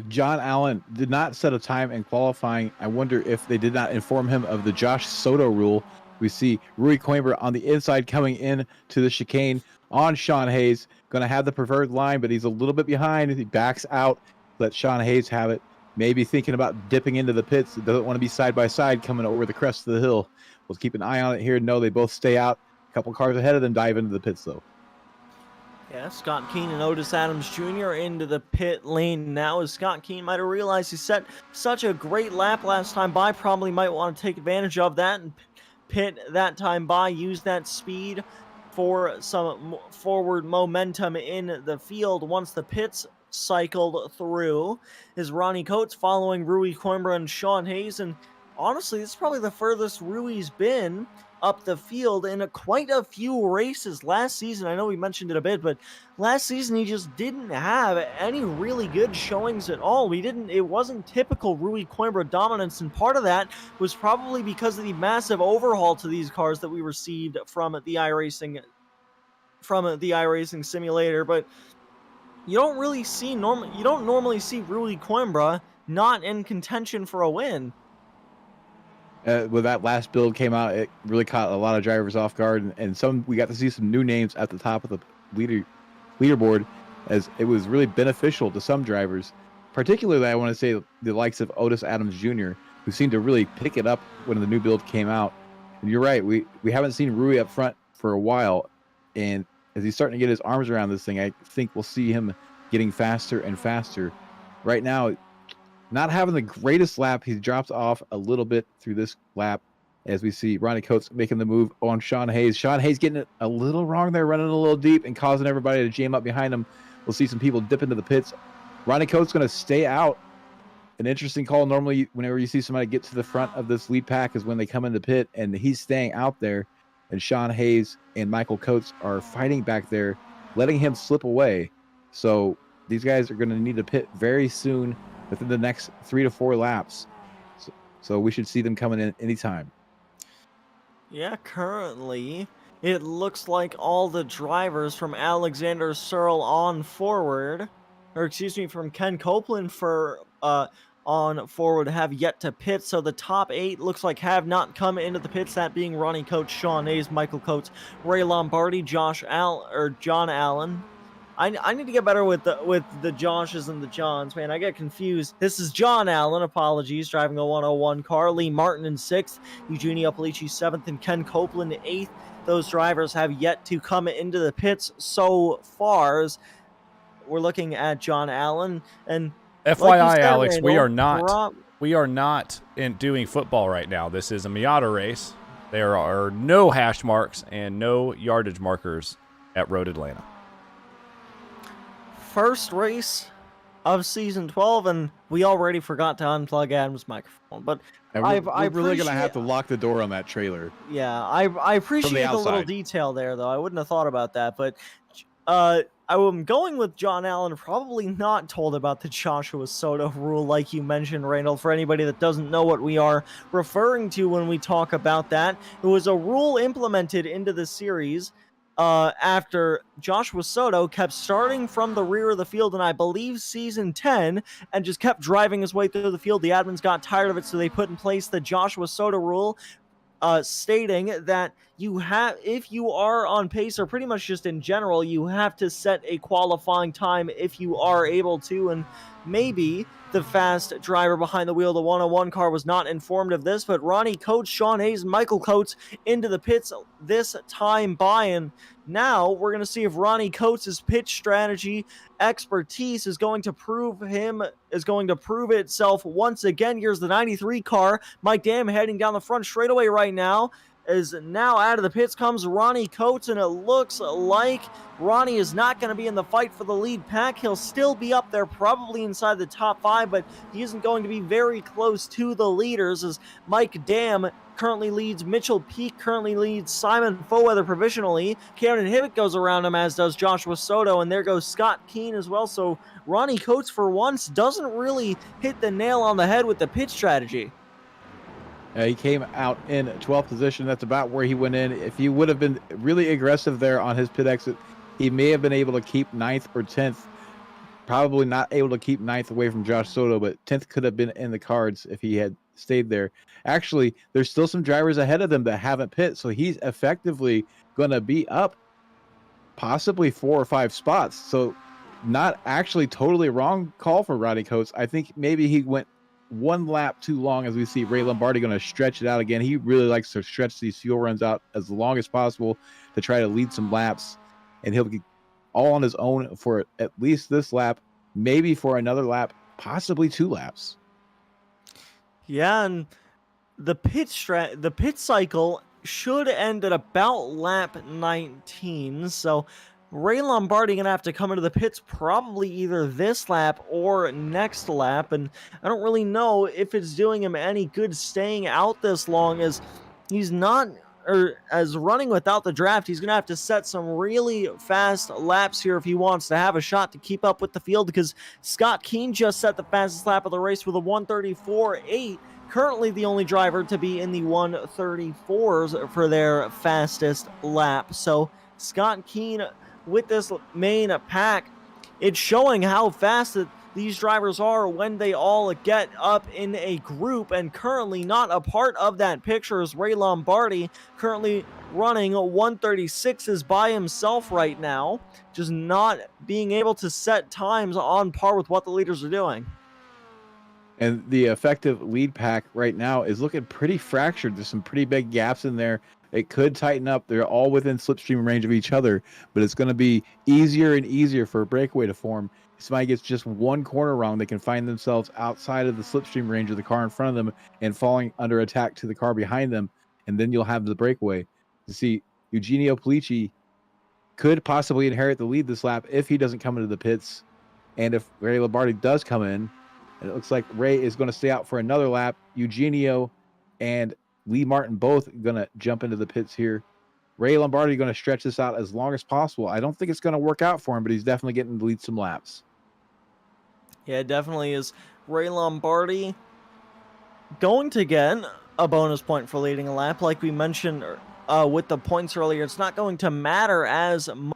John Allen did not set a time in qualifying. I wonder if they did not inform him of the Josh Soto rule. We see Rui Coimbra on the inside coming in to the chicane on Sean Hayes, going to have the preferred line, but he's a little bit behind. He backs out. Let Sean Hayes have it. Maybe thinking about dipping into the pits. Doesn't want to be side by side coming over the crest of the hill. We'll keep an eye on it here. No, they both stay out. A couple cars ahead of them dive into the pits, though. Yeah, Scott Keane and Otis Adams Jr. into the pit lane now, as Scott Keane might have realized he set such a great lap last time by. Probably might want to take advantage of that and pit that time by. Use that speed for some forward momentum in the field once the pits cycled through. Is Ronnie Coates following Rui Coimbra and Sean Hayes, and honestly, this is probably the furthest Rui's been up the field in quite a few races last season. I know we mentioned it a bit, but last season he just didn't have any really good showings at all. It wasn't typical Rui Coimbra dominance, and part of that was probably because of the massive overhaul to these cars that we received from the iRacing simulator. But you don't normally see Rui Coimbra not in contention for a win. When that last build came out, it really caught a lot of drivers off guard, and we got to see some new names at the top of the leaderboard, as it was really beneficial to some drivers. Particularly, I want to say the likes of Otis Adams Jr., who seemed to really pick it up when the new build came out. And you're right, we haven't seen Rui up front for a while, and as he's starting to get his arms around this thing, I think we'll see him getting faster and faster. Right now, not having the greatest lap, he drops off a little bit through this lap, as we see Ronnie Coates making the move on Sean Hayes. Sean Hayes getting it a little wrong there, running a little deep and causing everybody to jam up behind him. We'll see some people dip into the pits. Ronnie Coates going to stay out. An interesting call. Normally, whenever you see somebody get to the front of this lead pack is when they come into pit, and he's staying out there. And Sean Hayes and Michael Coates are fighting back there, letting him slip away. So these guys are going to need to pit very soon, within the next 3 to 4 laps. So we should see them coming in anytime. Yeah, currently it looks like all the drivers from Alexander Searle on forward, from Ken Copeland on forward have yet to pit. So the top 8 looks like have not come into the pits, that being Ronnie Coates, Sean Hayes, Michael Coates, Ray Lombardi, John Allen. I need to get better with the Joshes and the Johns, man. I get confused. This is John Allen, apologies, driving a 101 car. Lee Martin in 6th, Eugenio Apalici 7th, and Ken Copeland 8th. Those drivers have yet to come into the pits so far. As we're looking at John Allen, and FYI, like said, Alex, Randall, we are not in doing football right now. This is a Miata race. There are no hash marks and no yardage markers at Road Atlanta. first race of season 12, and we already forgot to unplug Adam's microphone. But And we're really gonna have to lock the door on that trailer. Yeah, I appreciate the little detail there, though. I wouldn't have thought about that, but I'm going with John Allen, probably not told about the Joshua Soto rule, like you mentioned, Randall. For anybody that doesn't know what we are referring to when we talk about that, it was a rule implemented into the series after Joshua Soto kept starting from the rear of the field in, I believe, season 10, and just kept driving his way through the field. The admins got tired of it, so they put in place the Joshua Soto rule, stating that if you are on pace, or pretty much just in general, you have to set a qualifying time if you are able to. And maybe the fast driver behind the wheel of the 101 car was not informed of this, but Ronnie Coates, Sean Hayes, and Michael Coates into the pits this time by, and now we're going to see if Ronnie Coates' pitch strategy expertise is going to prove itself once again. Here's the 93 car. Mike Dam heading down the front straightaway right now. As now out of the pits comes Ronnie Coates, and it looks like Ronnie is not going to be in the fight for the lead pack. He'll still be up there, probably inside the top 5, but he isn't going to be very close to the leaders, as Mike Dam currently leads, Mitchell Peak currently leads, Simon Foweather provisionally, Cameron Hibbett goes around him, as does Joshua Soto, and there goes Scott Keane as well. So Ronnie Coates, for once, doesn't really hit the nail on the head with the pit strategy. He came out in 12th position. That's about where he went in. If he would have been really aggressive there on his pit exit, he may have been able to keep 9th or 10th. Probably not able to keep 9th away from Josh Soto, but 10th could have been in the cards if he had stayed there. Actually, there's still some drivers ahead of them that haven't pit, so he's effectively going to be up possibly 4 or 5 spots. So not actually totally wrong call for Ronnie Coates. I think maybe he went one lap too long, as we see Ray Lombardi going to stretch it out again. He really likes to stretch these fuel runs out as long as possible to try to lead some laps, and he'll be all on his own for at least this lap, maybe for another lap, possibly 2 laps. Yeah, and the pit cycle should end at about lap 19, so Ray Lombardi going to have to come into the pits probably either this lap or next lap, and I don't really know if it's doing him any good staying out this long, as he's not, or as running without the draft, he's going to have to set some really fast laps here if he wants to have a shot to keep up with the field, because Scott Keane just set the fastest lap of the race with a 1:34.8, currently the only driver to be in the 1:34s for their fastest lap. So Scott Keane with this main pack, it's showing how fast that these drivers are when they all get up in a group, and currently not a part of that picture is Ray Lombardi, currently running 1:36s by himself right now, just not being able to set times on par with what the leaders are doing. And the effective lead pack right now is looking pretty fractured. There's some pretty big gaps in there. It could tighten up. They're all within slipstream range of each other, but it's going to be easier and easier for a breakaway to form. If somebody gets just one corner wrong, they can find themselves outside of the slipstream range of the car in front of them and falling under attack to the car behind them, and then you'll have the breakaway. You see, Eugenio Pulici could possibly inherit the lead this lap if he doesn't come into the pits, and if Ray Lombardi does come in, and it looks like Ray is going to stay out for another lap. Eugenio and Lee Martin both going to jump into the pits here. Ray Lombardi going to stretch this out as long as possible. I don't think it's going to work out for him, but he's definitely getting to lead some laps. Yeah, it definitely is. Ray Lombardi going to get a bonus point for leading a lap. Like we mentioned with the points earlier, it's not going to matter as much,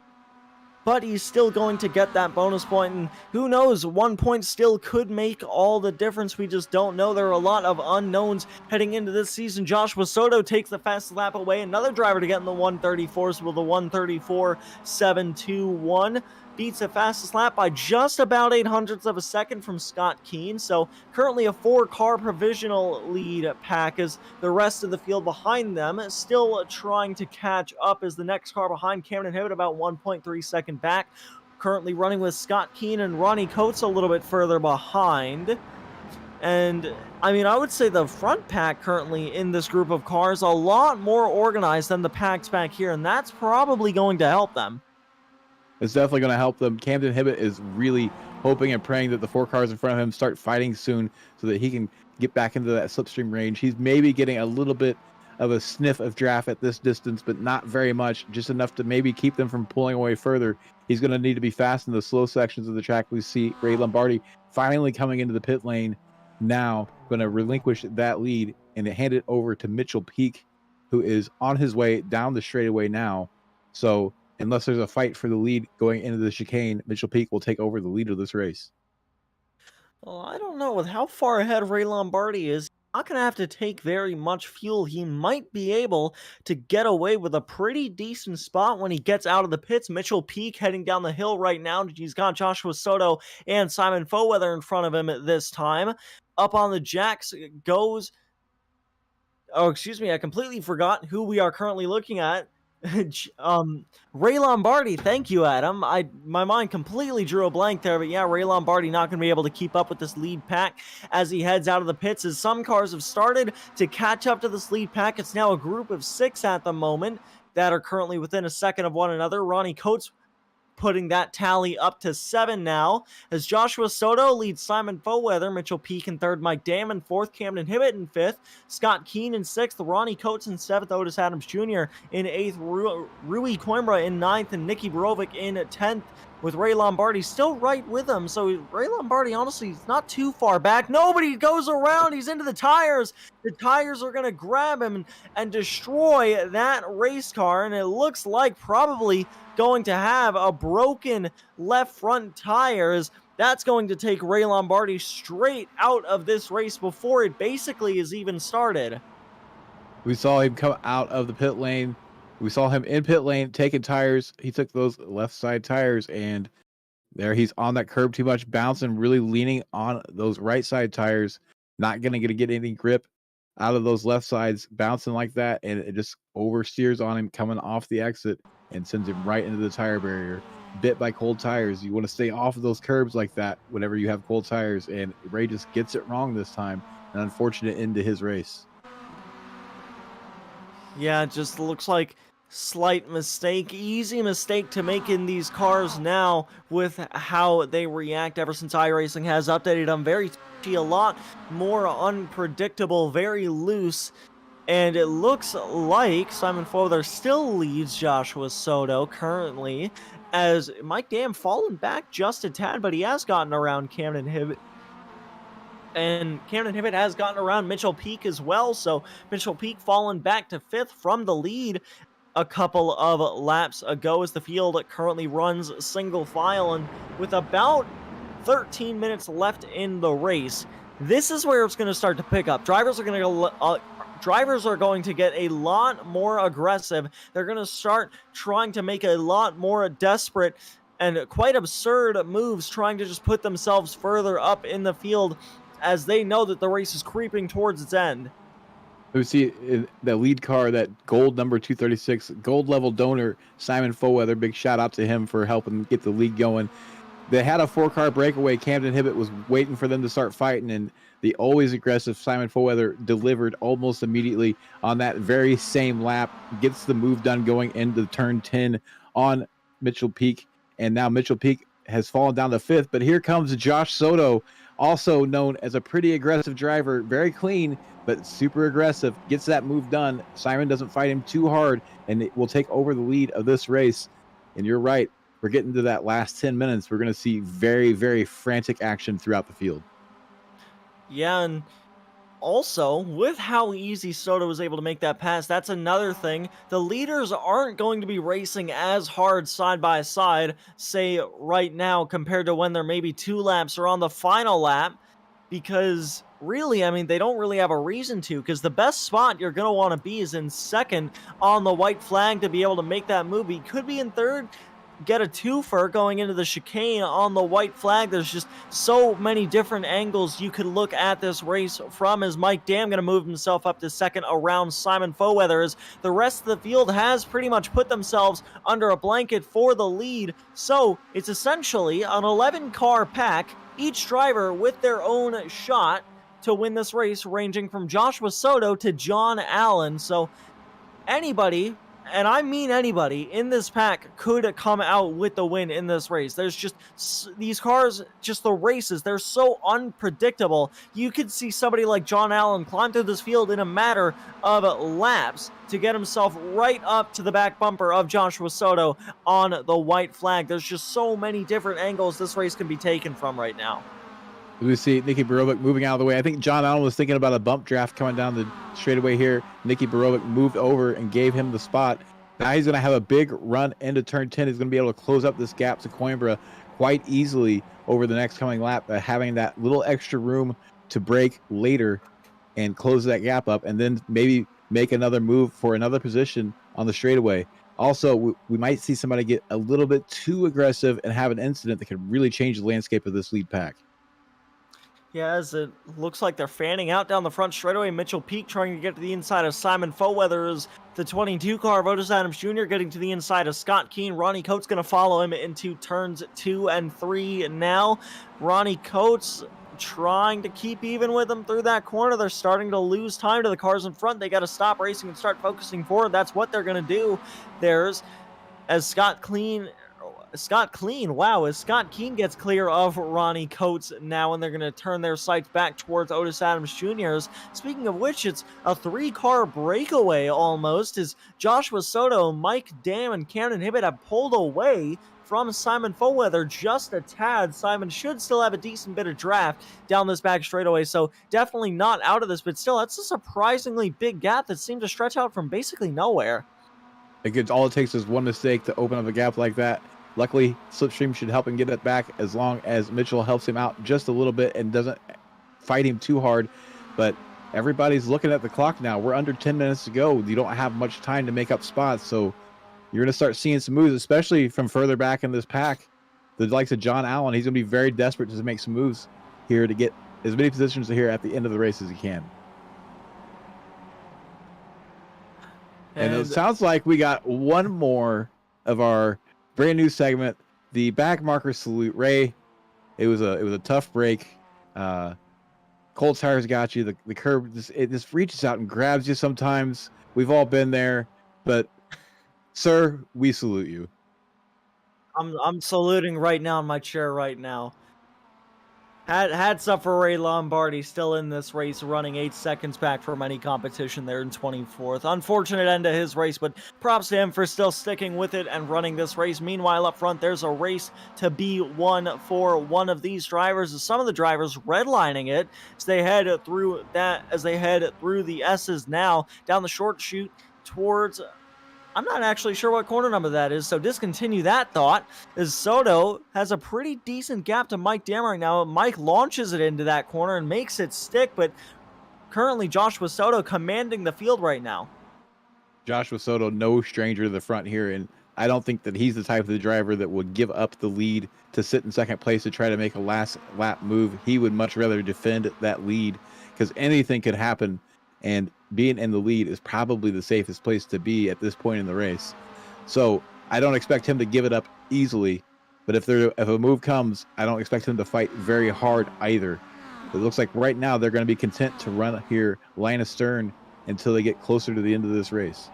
but he's still going to get that bonus point, and who knows, 1 point still could make all the difference. We just don't know. There are a lot of unknowns heading into this season. Joshua Soto takes the fastest lap away, another driver to get in the 1:34s with a 1:34.721. Beats the fastest lap by just about 0.08 of a second from Scott Keane. So currently a 4-car provisional lead pack, as the rest of the field behind them still trying to catch up, as the next car behind Cameron Hibbett about 1.3 second back. Currently running with Scott Keane and Ronnie Coates a little bit further behind. And I mean, I would say the front pack currently in this group of cars a lot more organized than the packs back here, and that's probably going to help them. It's definitely going to help them. Camden Hibbett is really hoping and praying that the 4 cars in front of him start fighting soon so that he can get back into that slipstream range. He's maybe getting a little bit of a sniff of draft at this distance, but not very much, just enough to maybe keep them from pulling away further. He's going to need to be fast in the slow sections of the track. We see Ray Lombardi finally coming into the pit lane now, going to relinquish that lead and hand it over to Mitchell Peak, who is on his way down the straightaway now. So unless there's a fight for the lead going into the chicane, Mitchell Peak will take over the lead of this race. Well, I don't know. With how far ahead Ray Lombardi is, not going to have to take very much fuel. He might be able to get away with a pretty decent spot when he gets out of the pits. Mitchell Peak heading down the hill right now. He's got Joshua Soto and Simon Foweather in front of him at this time. Up on the jacks goes... Oh, excuse me, I completely forgot who we are currently looking at. Ray Lombardi, thank you, Adam. My mind completely drew a blank there, but yeah, Ray Lombardi not going to be able to keep up with this lead pack as he heads out of the pits, as some cars have started to catch up to this lead pack. It's now a group of 6 at the moment that are currently within a second of one another. Ronnie Coates putting that tally up to 7 now, as Joshua Soto leads Simon Foweather, Mitchell Peak in 3rd, Mike Dam in 4th, Camden Hibbett in 5th, Scott Keane in 6th, Ronnie Coates in 7th, Otis Adams Jr. in 8th, Rui Coimbra in 9th, and Nicky Borovic in 10th, with Ray Lombardi still right with him. So Ray Lombardi, honestly, is not too far back. Nobody goes around. He's into the tires. The tires are going to grab him and destroy that race car, and it looks like probably going to have a broken left front tires. That's going to take Ray Lombardi straight out of this race before it basically is even started. We saw him come out of the pit lane. We saw him in pit lane taking tires. He took those left side tires, and there he's on that curb too much, bouncing, really leaning on those right side tires. Not going to get any grip out of those left sides, bouncing like that, and it just oversteers on him coming off the exit and sends him right into the tire barrier. Bit by cold tires. You want to stay off of those curbs like that whenever you have cold tires, and Ray just gets it wrong this time. An unfortunate end to his race. Yeah, it just looks like slight mistake, easy mistake to make in these cars now with how they react ever since iRacing has updated them. Very a lot more unpredictable, very loose, and it looks like Simon Foweather still leads Joshua Soto currently, as Mike Dam fallen back just a tad, but he has gotten around Camden Hibbett. And Camden Hibbett has gotten around Mitchell Peak as well, so Mitchell Peak fallen back to 5th from the lead a couple of laps ago, as the field currently runs single file, and with about 13 minutes left in the race, this is where it's going to start to pick up. Drivers are going to get a lot more aggressive. They're going to start trying to make a lot more desperate and quite absurd moves, trying to just put themselves further up in the field, as they know that the race is creeping towards its end. We see the lead car, that gold number 236, gold level donor, Simon Foweather. Big shout out to him for helping get the lead going. They had a 4-car breakaway. Camden Hibbett was waiting for them to start fighting, and the always aggressive Simon Foweather delivered almost immediately on that very same lap, gets the move done going into turn 10 on Mitchell Peak. And now Mitchell Peak has fallen down to 5th, but here comes Josh Soto, also known as a pretty aggressive driver, very clean, but super aggressive, gets that move done. Simon doesn't fight him too hard, and it will take over the lead of this race. And you're right, we're getting to that last 10 minutes. We're going to see very, very frantic action throughout the field. Yeah, and also, with how easy Soto was able to make that pass, that's another thing. The leaders aren't going to be racing as hard side by side, say, right now, compared to when they're maybe 2 laps or on the final lap, because really, I mean, they don't really have a reason to, because the best spot you're going to want to be is in 2nd on the white flag to be able to make that move. He could be in 3rd, get a twofer going into the chicane on the white flag. There's just so many different angles you could look at this race from, as Mike Dam going to move himself up to 2nd around Simon Foweather, as the rest of the field has pretty much put themselves under a blanket for the lead. So it's essentially an 11-car pack, each driver with their own shot to win this race, ranging from Joshua Soto to John Allen. So anybody and I mean anybody in this pack could come out with the win in this race. There's just these cars, just the races, they're so unpredictable. You could see somebody like John Allen climb through this field in a matter of laps to get himself right up to the back bumper of Joshua Soto on the white flag. There's just so many different angles this race can be taken from right now. We see Nicky Barovic moving out of the way. I think John Allen was thinking about a bump draft coming down the straightaway here. Nicky Barovic moved over and gave him the spot. Now he's going to have a big run into turn 10. He's going to be able to close up this gap to Coimbra quite easily over the next coming lap, having that little extra room to brake later and close that gap up, and then maybe make another move for another position on the straightaway. Also, we might see somebody get a little bit too aggressive and have an incident that could really change the landscape of this lead pack. Yeah, as it looks like they're fanning out down the front straightaway. Mitchell Peak trying to get to the inside of Simon Foweather as the 22 car of Otis Adams Jr. getting to the inside of Scott Keane. Ronnie Coates going to follow him into turns 2 and 3 now. Ronnie Coates trying to keep even with them through that corner. They're starting to lose time to the cars in front. They got to stop racing and start focusing forward. That's what they're going to do. There's as Scott Keane, wow, as Scott Keane gets clear of Ronnie Coates now, and they're going to turn their sights back towards Otis Adams Jr.'s. Speaking of which, it's a 3-car breakaway almost, as Joshua Soto, Mike Dam, and Camden Hibbett have pulled away from Simon Foweather just a tad. Simon should still have a decent bit of draft down this back straightaway, so definitely not out of this, but still, that's a surprisingly big gap that seemed to stretch out from basically nowhere. All it takes is one mistake to open up a gap like that. Luckily, Slipstream should help him get it back as long as Mitchell helps him out just a little bit and doesn't fight him too hard. But everybody's looking at the clock now. We're under 10 minutes to go. You don't have much time to make up spots, so you're going to start seeing some moves, especially from further back in this pack. The likes of John Allen, he's going to be very desperate to make some moves here to get as many positions here at the end of the race as he can. And it sounds like we got one more of our brand new segment, the back marker salute. Ray, it was a tough break. Cold tires got you. The curb just reaches out and grabs you sometimes. We've all been there, but sir, we salute you. I'm saluting right now in my chair right now. Hats up for Ray Lombardi, still in this race, running 8 seconds back from any competition there in 24th. Unfortunate end to his race, but props to him for still sticking with it and running this race. Meanwhile, up front, there's a race to be won for one of these drivers. Some of the drivers redlining it as they head through the S's now down the short chute towards, I'm not actually sure what corner number that is, so discontinue that thought, as Soto has a pretty decent gap to Mike Dam right now. Mike launches it into that corner and makes it stick, but currently Joshua Soto commanding the field right now. Joshua Soto, no stranger to the front here, and I don't think that he's the type of the driver that would give up the lead to sit in second place to try to make a last lap move. He would much rather defend that lead because anything could happen, and being in the lead is probably the safest place to be at this point in the race. So I don't expect him to give it up easily, but if a move comes, I don't expect him to fight very hard either. It looks like right now they're going to be content to run here line astern until they get closer to the end of this race.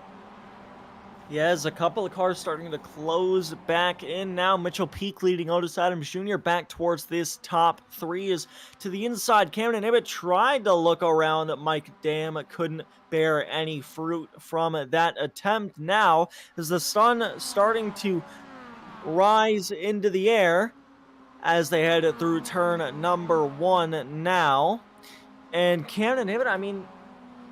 Yes, a couple of cars starting to close back in now. Mitchell Peak leading Otis Adams Jr. back towards this top 3 is to the inside. Camden Hibbett tried to look around. Mike Dam couldn't bear any fruit from that attempt. Now, as the sun starting to rise into the air as they head through turn number 1 now. And Camden Hibbett, I mean,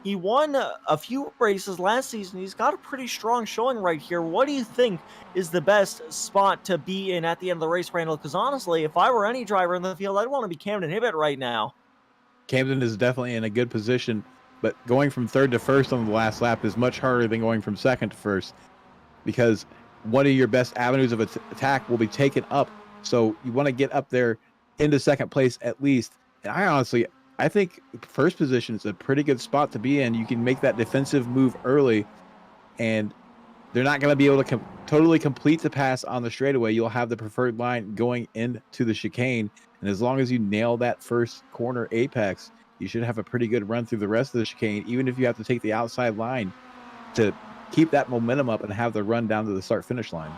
he won a few races last season. He's got a pretty strong showing right here. What do you think is the best spot to be in at the end of the race, Randall? Because honestly, if I were any driver in the field, I'd want to be Camden Hibbett right now. Camden is definitely in a good position, but going from third to first on the last lap is much harder than going from second to first, because one of your best avenues of attack will be taken up. So you want to get up there into second place at least. And I think first position is a pretty good spot to be in. You can make that defensive move early, and they're not going to be able to totally complete the pass on the straightaway. You'll have the preferred line going into the chicane, and as long as you nail that first corner apex, you should have a pretty good run through the rest of the chicane, even if you have to take the outside line to keep that momentum up and have the run down to the start-finish line.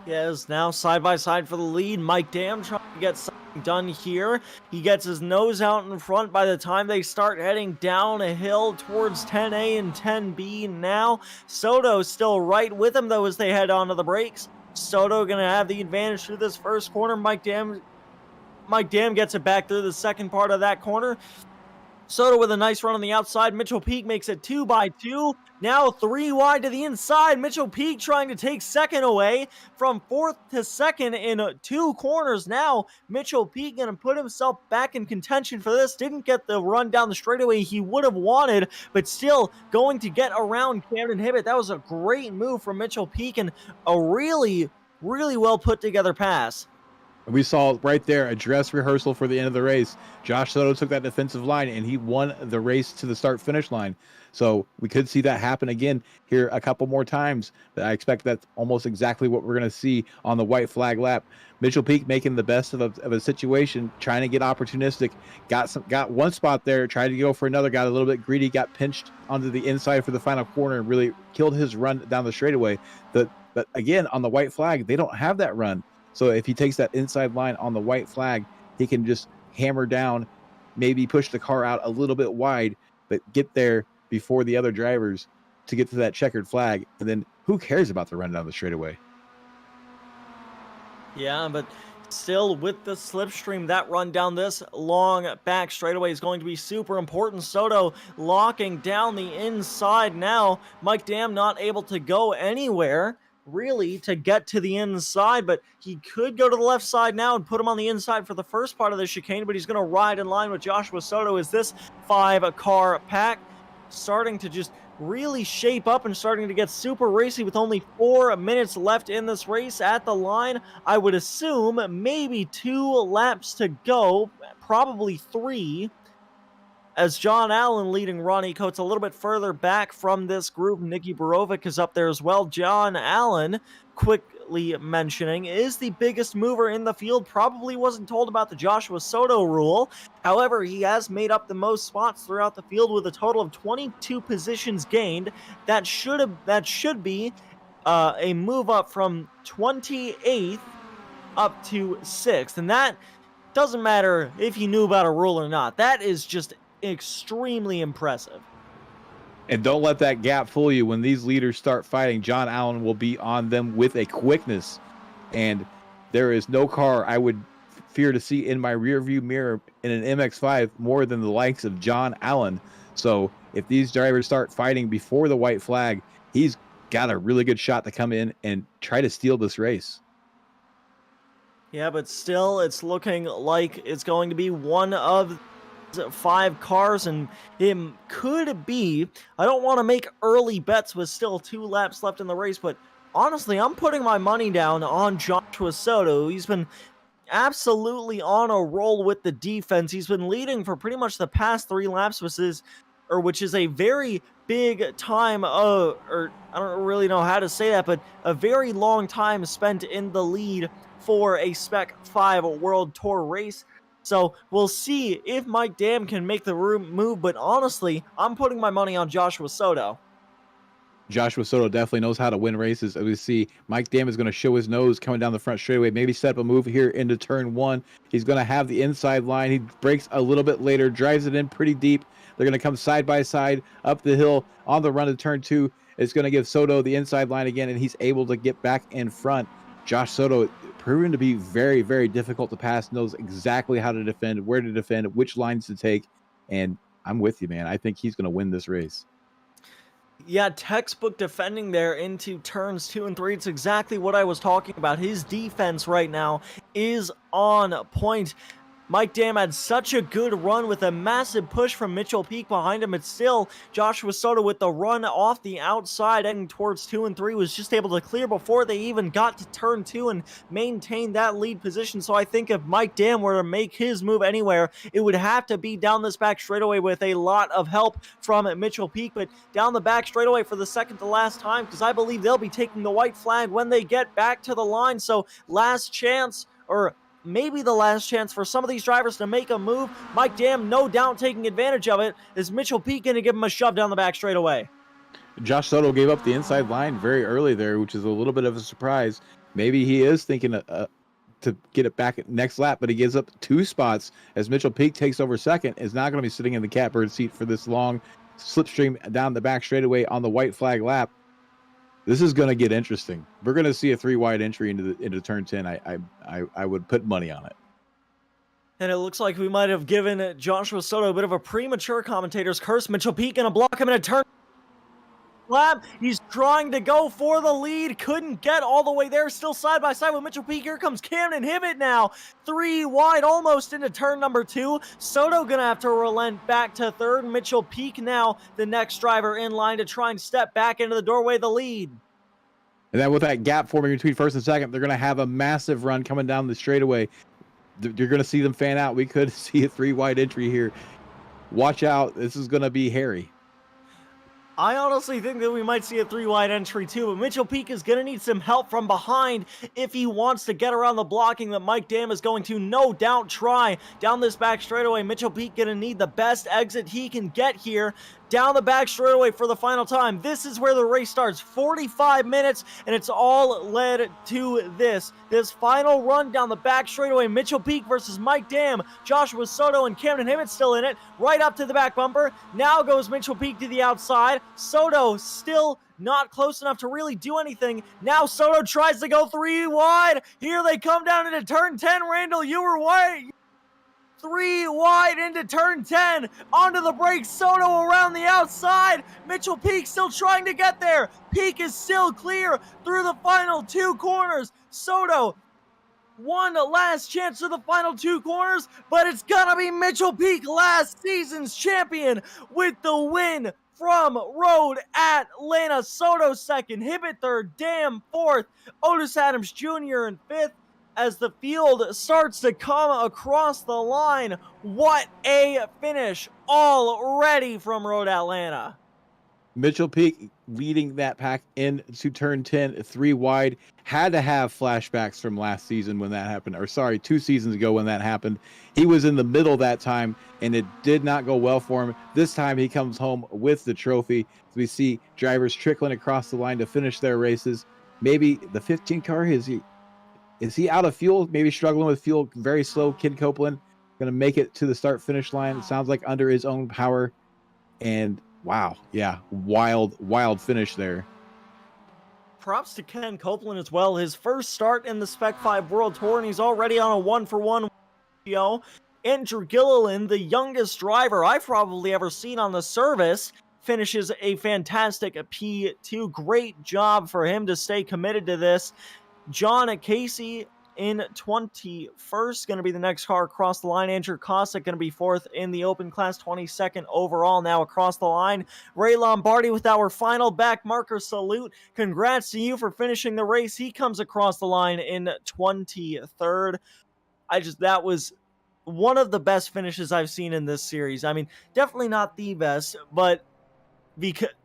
Yes, now side by side for the lead. Mike Dam trying to get something done here. He gets his nose out in front by the time they start heading down a hill towards 10A and 10B now. Soto still right with him, though, as they head onto the brakes. Soto going to have the advantage through this first corner. Mike Dam gets it back through the second part of that corner. Soto with a nice run on the outside. Mitchell Peak makes it 2 by 2. Now 3 wide to the inside. Mitchell Peak trying to take second away from fourth to second in 2 corners. Now Mitchell Peak going to put himself back in contention for this. Didn't get the run down the straightaway he would have wanted, but still going to get around Camden Hibbett. That was a great move from Mitchell Peak and a really, really well put together pass. We saw right there a dress rehearsal for the end of the race. Josh Soto took that defensive line and he won the race to the start-finish line. So we could see that happen again here a couple more times. But I expect that's almost exactly what we're going to see on the white flag lap. Mitchell Peak making the best of a situation, trying to get opportunistic. Got one spot there, tried to go for another, got a little bit greedy, got pinched onto the inside for the final corner and really killed his run down the straightaway. But again, on the white flag, they don't have that run. So if he takes that inside line on the white flag, he can just hammer down, maybe push the car out a little bit wide, but get there before the other drivers to get to that checkered flag. And then who cares about the run down the straightaway? Yeah, but still with the slipstream, that run down this long back straightaway is going to be super important. Soto locking down the inside now. Mike Dam not able to go anywhere really to get to the inside, but he could go to the left side now and put him on the inside for the first part of the chicane, but he's going to ride in line with Joshua Soto as this 5-car pack starting to just really shape up and starting to get super racy with only 4 minutes left in this race at the line. I would assume maybe 2 laps to go, probably 3, as John Allen leading Ronnie Coates a little bit further back from this group. Nicky Borovic is up there as well. John Allen, quickly mentioning, is the biggest mover in the field. Probably wasn't told about the Joshua Soto rule. However, he has made up the most spots throughout the field with a total of 22 positions gained. That should be a move up from 28th up to 6th. And that doesn't matter if you knew about a rule or not. That is just extremely impressive. And don't let that gap fool you. When these leaders start fighting, John Allen will be on them with a quickness. And there is no car I would fear to see in my rearview mirror in an MX-5 more than the likes of John Allen. So if these drivers start fighting before the white flag, he's got a really good shot to come in and try to steal this race. Yeah, but still, it's looking like it's going to be one of 5 cars, and it could be, I don't want to make early bets with still 2 laps left in the race, but honestly, I'm putting my money down on Joshua Soto. He's been absolutely on a roll with the defense. He's been leading for pretty much the past 3 laps, which is a very big time, or I don't really know how to say that, but a very long time spent in the lead for a Spec-5 World Tour race. So we'll see if Mike Dam can make the move, but honestly, I'm putting my money on Joshua Soto. Joshua Soto definitely knows how to win races. As we see, Mike Dam is going to show his nose coming down the front straightaway, maybe set up a move here into turn 1. He's going to have the inside line. He brakes a little bit later, drives it in pretty deep. They're going to come side by side up the hill on the run to turn 2. It's going to give Soto the inside line again, and he's able to get back in front. Josh Soto, proven to be very, very difficult to pass, knows exactly how to defend, where to defend, which lines to take, and I'm with you, man. I think he's going to win this race. Yeah, textbook defending there into turns 2 and 3. It's exactly what I was talking about. His defense right now is on point. Mike Dam had such a good run with a massive push from Mitchell Peak behind him. It's still Joshua Soto with the run off the outside heading towards 2 and 3 was just able to clear before they even got to turn 2 and maintain that lead position. So I think if Mike Dam were to make his move anywhere, it would have to be down this back straightaway with a lot of help from Mitchell Peak, but down the back straightaway for the second to last time, because I believe they'll be taking the white flag when they get back to the line. So last chance, or maybe the last chance for some of these drivers to make a move. Mike Dam, no doubt, taking advantage of it. Is Mitchell Peak going to give him a shove down the back straightaway? Josh Soto gave up the inside line very early there, which is a little bit of a surprise. Maybe he is thinking to get it back at next lap, but he gives up 2 spots as Mitchell Peak takes over second. Is not going to be sitting in the catbird seat for this long slipstream down the back straightaway on the white flag lap. This is going to get interesting. We're going to see a 3 wide entry into turn 10. I would put money on it. And it looks like we might have given Joshua Soto a bit of a premature commentator's curse. Mitchell Peak gonna block him in a turn lap. He's trying to go for the lead. Couldn't get all the way there. Still side by side with Mitchell Peak. Here comes Camden Hibbett now. 3 wide almost into turn number 2. Soto gonna have to relent back to third. Mitchell Peak now the next driver in line to try and step back into the doorway of the lead. And then with that gap forming between first and second, they're going to have a massive run coming down the straightaway. You're going to see them fan out. We could see a 3 wide entry here. Watch out. This is going to be hairy. I honestly think that we might see a 3 wide entry too, but Mitchell Peak is going to need some help from behind if he wants to get around the blocking that Mike Dam is going to no doubt try. Down this back straightaway, Mitchell Peak going to need the best exit he can get here. Down the back straightaway for the final time. This is where the race starts. 45 minutes, and it's all led to this final run down the back straightaway. Mitchell Peak versus Mike Dam. Joshua Soto and Camden Hibbett still in it. Right up to the back bumper. Now goes Mitchell Peak to the outside. Soto still not close enough to really do anything. Now Soto tries to go 3 wide. Here they come down into turn 10. Randall, you were wide. 3 wide into turn 10. Onto the brakes. Soto around the outside. Mitchell Peak still trying to get there. Peak is still clear through the final 2 corners. Soto, one last chance for the final 2 corners, but it's gonna be Mitchell Peak, last season's champion, with the win from Road Atlanta. Soto second, Hibbett third, Dam fourth, Otis Adams Jr. in fifth. As the field starts to come across the line, what a finish already from Road Atlanta. Mitchell Peak leading that pack into turn 10, 3 wide. Had to have flashbacks from last season when that happened, or sorry, 2 seasons ago when that happened. He was in the middle that time, and it did not go well for him. This time he comes home with the trophy. We see drivers trickling across the line to finish their races. Maybe the 15 car, is he out of fuel? Maybe struggling with fuel, very slow. Kid Copeland going to make it to the start-finish line. It sounds like under his own power. And wow, yeah, wild finish there. Props to Ken Copeland as well. His first start in the Spec-5 World Tour, and he's already on a 1-for-1 PO. Andrew Gilliland, the youngest driver I've probably ever seen on the service, finishes a fantastic P2. Great job for him to stay committed to this. John Casey in 21st, going to be the next car across the line. Andrew Cossack going to be 4th in the open class, 22nd overall now across the line. Ray Lombardi with our final back marker salute. Congrats to you for finishing the race. He comes across the line in 23rd. That was one of the best finishes I've seen in this series. I mean, definitely not the best, but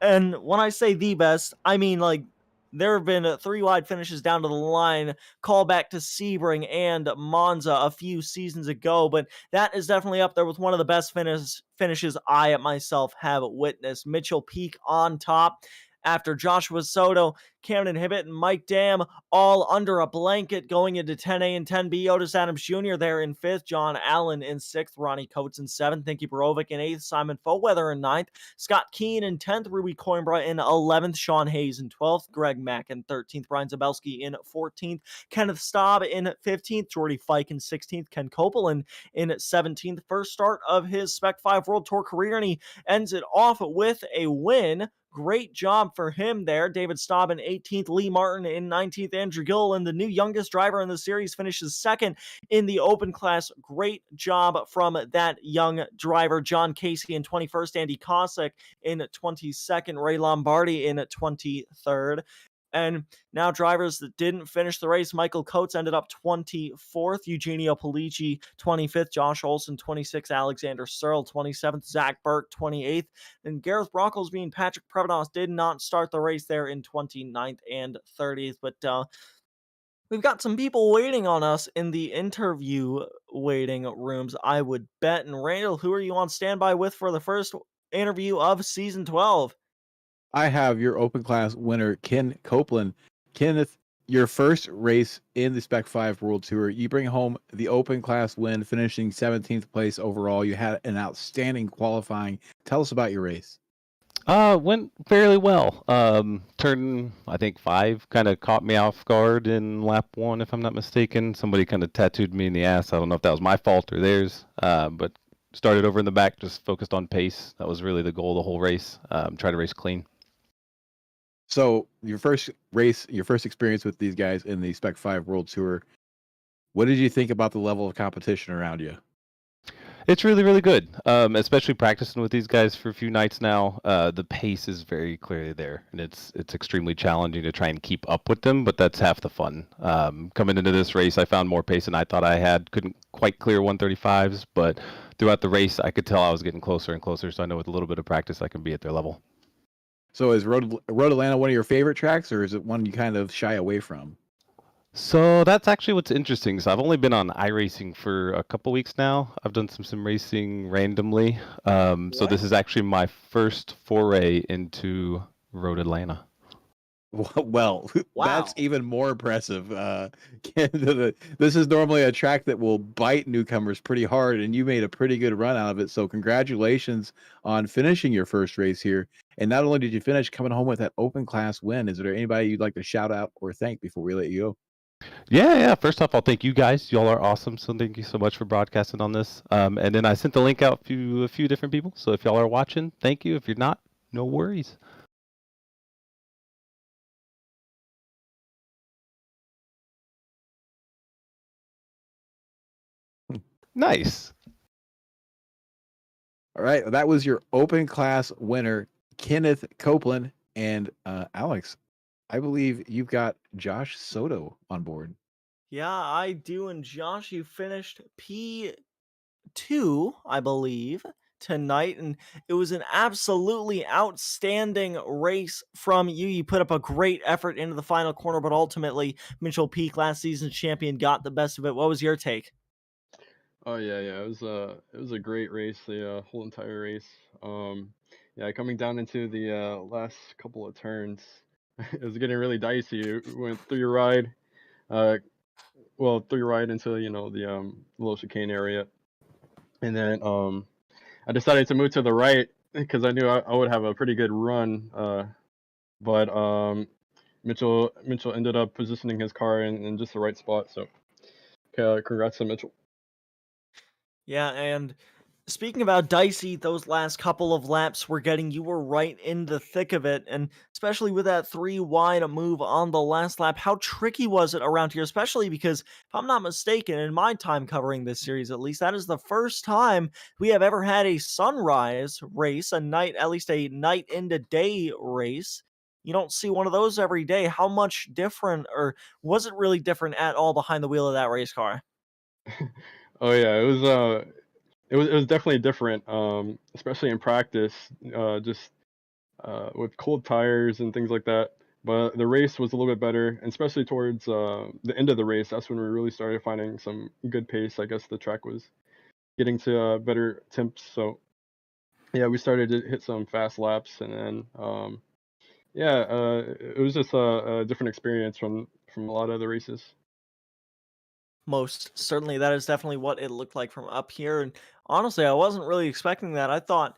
and when I say the best, I mean like there have been 3 wide finishes down to the line, call back to Sebring and Monza a few seasons ago, but that is definitely up there with one of the best finishes I myself have witnessed. Mitchell Peak on top after Joshua Soto, Camden Hibbett, and Mike Dam all under a blanket going into 10A and 10B. Otis Adams Jr. there in 5th, John Allen in 6th, Ronnie Coates in 7th, Nicky Borovic in 8th, Simon Foweather in 9th, Scott Keane in 10th, Ruby Coimbra in 11th, Sean Hayes in 12th, Greg Mack in 13th, Brian Zabelski in 14th, Kenneth Staub in 15th, Jordy Fike in 16th, Ken Copeland in 17th. First start of his Spec-5 World Tour career, and he ends it off with a win. Great job for him there. David Staub in 18th, Lee Martin in 19th, Andrew Gilliland, the new youngest driver in the series, finishes 2nd in the open class. Great job from that young driver. John Casey in 21st, Andy Cossack in 22nd, Ray Lombardi in 23rd. And now drivers that didn't finish the race, Michael Coates ended up 24th, Eugenio Polici 25th, Josh Olson 26th, Alexander Searle 27th, Zach Burke 28th, and Gareth Brocklesby and Patrick Prevodos did not start the race there in 29th and 30th, but we've got some people waiting on us in the interview waiting rooms, I would bet. And Randall, who are you on standby with for the first interview of Season 12? I have your open class winner, Ken Copeland. Kenneth, your first race in the Spec-5 World Tour, you bring home the open class win, finishing 17th place overall. You had an outstanding qualifying. Tell us about your race. Went fairly well. Turn, I think 5 kind of caught me off guard in lap 1, if I'm not mistaken. Somebody kind of tattooed me in the ass. I don't know if that was my fault or theirs. But started over in the back, just focused on pace. That was really the goal of the whole race. Try to race clean. So your first race, your first experience with these guys in the Spec-5 World Tour, what did you think about the level of competition around you? It's really, really good, especially practicing with these guys for a few nights now. The pace is very clearly there, and it's extremely challenging to try and keep up with them, but that's half the fun. Coming into this race, I found more pace than I thought I had. Couldn't quite clear 135s, but throughout the race, I could tell I was getting closer and closer, so I know with a little bit of practice, I can be at their level. So is Road Atlanta one of your favorite tracks, or is it one you kind of shy away from? So that's actually what's interesting. So I've only been on iRacing for a couple weeks now. I've done some racing randomly. So this is actually my first foray into Road Atlanta. Well, Wow. that's even more impressive. This is normally a track that will bite newcomers pretty hard, and you made a pretty good run out of it. So congratulations on finishing your first race here. And not only did you finish coming home with that open class win, is there anybody you'd like to shout out or thank before we let you go? Yeah. First off, I'll thank you guys. Y'all are awesome. So thank you so much for broadcasting on this. And then I sent the link out to a few different people. So if y'all are watching, thank you. If you're not, no worries. Nice. All right, that was your open class winner, Kenneth Copeland. And Alex, I believe you've got Josh Soto on board. Yeah, I do. And Josh, you finished P2, I believe, tonight. And it was an absolutely outstanding race from you. You put up a great effort into the final corner, but ultimately, Mitchell Peak, last season's champion, got the best of it. What was your take? Oh yeah, it was a great race, the whole entire race. Yeah, coming down into the last couple of turns, it was getting really dicey. It went through your ride, uh, through your ride into the little chicane area, and then I decided to move to the right because I knew I would have a pretty good run. But Mitchell ended up positioning his car in just the right spot. So, congrats to Mitchell. Yeah, and speaking about dicey, those last couple of laps you were right in the thick of it, and especially with that 3 wide move on the last lap, how tricky was it around here? Especially because, if I'm not mistaken, in my time covering this series at least, that is the first time we have ever had a sunrise race, at least a night into day race. You don't see one of those every day. How much different, or was it really different at all behind the wheel of that race car? Oh yeah, it was definitely different, especially in practice, just with cold tires and things like that. But the race was a little bit better, and especially towards the end of the race. That's when we really started finding some good pace. I guess the track was getting to better temps. So yeah, we started to hit some fast laps, and then it was just a different experience from a lot of the races. Most certainly, that is definitely what it looked like from up here. And honestly, I wasn't really expecting that. I thought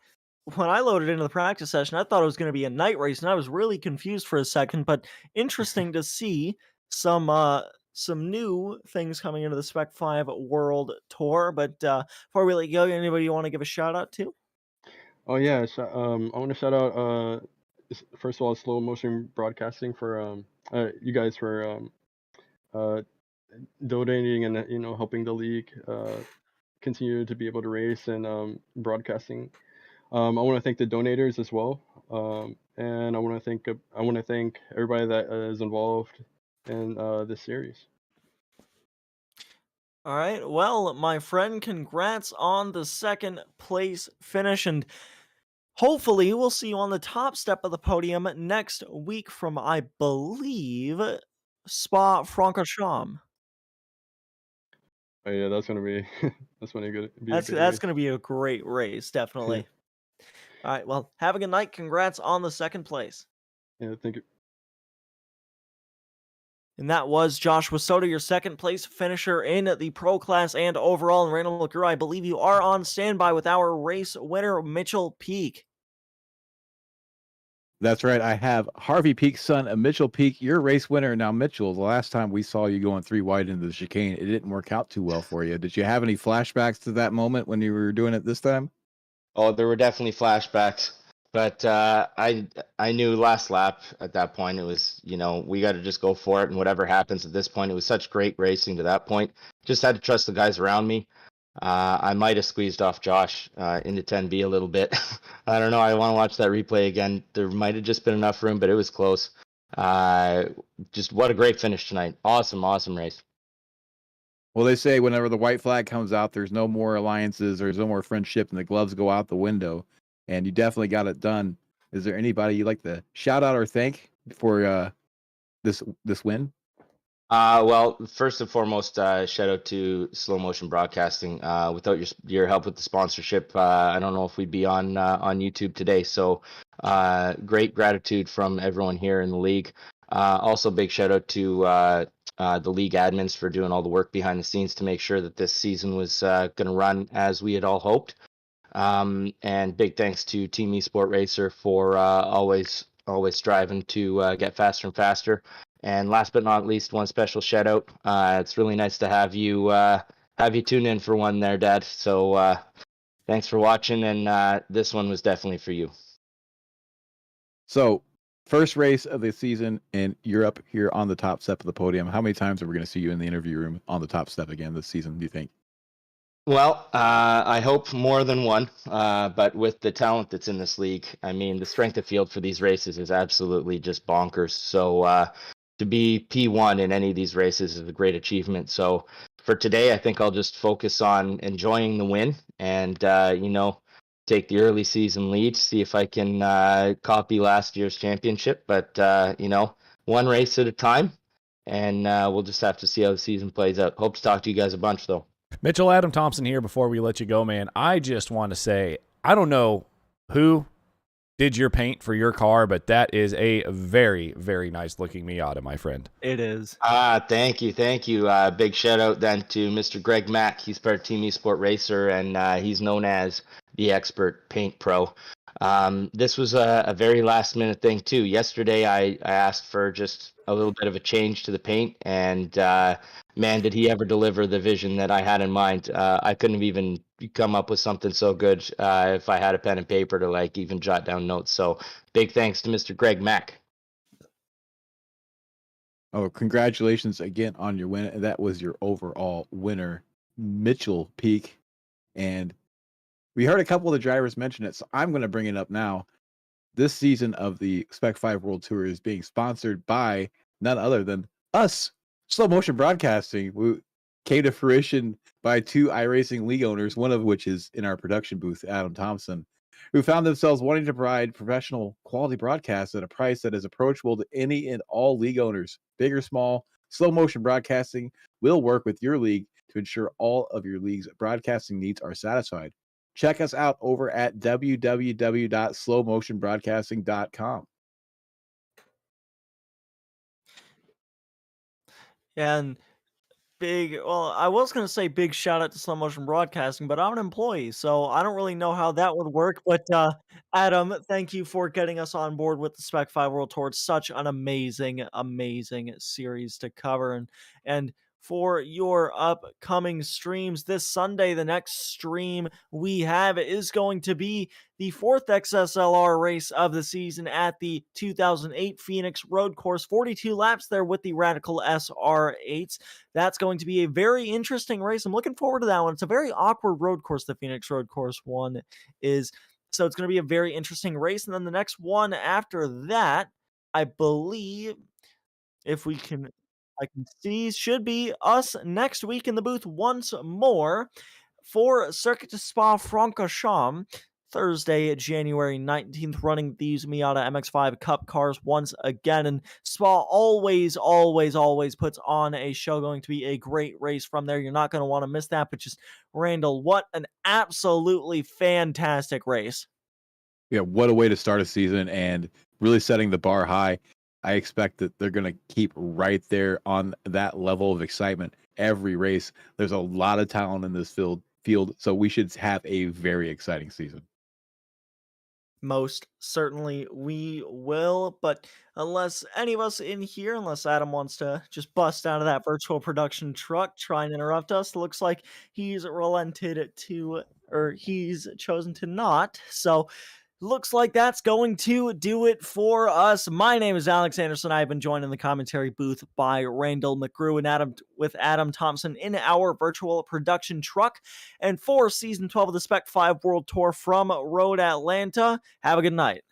when I loaded into the practice session, I thought it was going to be a night race, and I was really confused for a second. But interesting to see some new things coming into the Spec-5 World Tour. But before we let you go, anybody you want to give a shout out to? Oh yeah, I want to shout out first of all Slow Motion Broadcasting for you guys for uh, donating and helping the league continue to be able to race and broadcasting. I want to thank the donators as well, and I want to thank everybody that is involved in this series. All right. Well, my friend, congrats on the second place finish, and hopefully we'll see you on the top step of the podium next week from, I believe, Spa-Francorchamps. Oh yeah, that's gonna be that's gonna be a good That's race. gonna be a great race, definitely. All right, well, have a good night. Congrats on the second place. Yeah, thank you. And that was Joshua Soto, your second place finisher in the pro class and overall. And Randall McGrew, I believe you are on standby with our race winner, Mitchell Peak. That's right. I have Harvey Peak's son, Mitchell Peak, your race winner. Now, Mitchell, the last time we saw you going 3 wide into the chicane, it didn't work out too well for you. Did you have any flashbacks to that moment when you were doing it this time? Oh, there were definitely flashbacks, but I knew last lap at that point it was, we got to just go for it, and whatever happens at this point, it was such great racing to that point. Just had to trust the guys around me. I might have squeezed off Josh into 10B a little bit. I don't know. I want to watch that replay again. There might have just been enough room, but it was close. Just what a great finish tonight. Awesome, awesome race. Well, they say whenever the white flag comes out, there's no more alliances, there's no more friendship, and the gloves go out the window. And you definitely got it done. Is there anybody you'd like to shout out or thank for this win? Well, first and foremost, shout out to Slow Motion Broadcasting. Without your help with the sponsorship, I don't know if we'd be on YouTube today. So, great gratitude from everyone here in the league. Also, big shout out to the league admins for doing all the work behind the scenes to make sure that this season was going to run as we had all hoped. And big thanks to Team Esport Racer for always striving to get faster and faster. And last but not least, one special shout out. It's really nice to have you tune in for one there, Dad. So thanks for watching, and this one was definitely for you. So, first race of the season, and you're up here on the top step of the podium. How many times are we going to see you in the interview room on the top step again this season, do you think? Well, I hope more than one, but with the talent that's in this league, I mean, the strength of field for these races is absolutely just bonkers. So to be P1 in any of these races is a great achievement. So for today, I think I'll just focus on enjoying the win and, take the early season lead, see if I can copy last year's championship. But, one race at a time, and we'll just have to see how the season plays out. Hope to talk to you guys a bunch, though. Mitchell, Adam Thompson here. Before we let you go, man, I just want to say, I don't know who did your paint for your car, but that is a very, very nice looking Miata, my friend. It is. Thank you. Big shout out then to Mr. Greg Mack. He's part of Team Esport Racer, and he's known as the expert paint pro. This was a very last minute thing too. Yesterday, I asked for just a little bit of a change to the paint, and man, did he ever deliver the vision that I had in mind. I couldn't have even come up with something so good if I had a pen and paper to even jot down notes. So big thanks to Mr. Greg Mack. Oh, congratulations again on your win. That was your overall winner, Mitchell Peak. And we heard a couple of the drivers mention it, so I'm going to bring it up now. This season of the Spec-5 World Tour is being sponsored by none other than us, Slow Motion Broadcasting. We came to fruition by 2 iRacing league owners, one of which is in our production booth, Adam Thompson, who found themselves wanting to provide professional quality broadcasts at a price that is approachable to any and all league owners, big or small. Slow Motion Broadcasting will work with your league to ensure all of your league's broadcasting needs are satisfied. Check us out over at www.slowmotionbroadcasting.com. And I was going to say big shout out to Slow Motion Broadcasting, but I'm an employee, so I don't really know how that would work. But Adam, thank you for getting us on board with the Spec-5 World Tour. It's such an amazing, amazing series to cover. And for your upcoming streams this Sunday, the next stream we have is going to be the 4th XSLR race of the season at the 2008 Phoenix Road Course. 42 laps there with the Radical SR8s. That's going to be a very interesting race. I'm looking forward to that one. It's a very awkward road course, the Phoenix Road Course one is. So it's going to be a very interesting race. And then the next one after that, I believe, if I can see, should be us next week in the booth once more for Circuit de Spa-Francorchamps. Thursday, January 19th, running these Miata MX-5 Cup cars once again. And Spa always puts on a show. Going to be a great race from there. You're not going to want to miss that. But just, Randall, what an absolutely fantastic race. Yeah, what a way to start a season and really setting the bar high. I expect that they're going to keep right there on that level of excitement every race. There's a lot of talent in this field, so we should have a very exciting season. Most certainly we will, but unless any of us in here, unless Adam wants to just bust out of that virtual production truck, try and interrupt us, looks like he's relented to, or he's chosen to not. So looks like that's going to do it for us. My name is Alex Andersen. I've been joined in the commentary booth by Randall, McGrew, and Adam Thompson in our virtual production truck. And for season 12 of the Spec-5 World Tour from Road Atlanta, have a good night.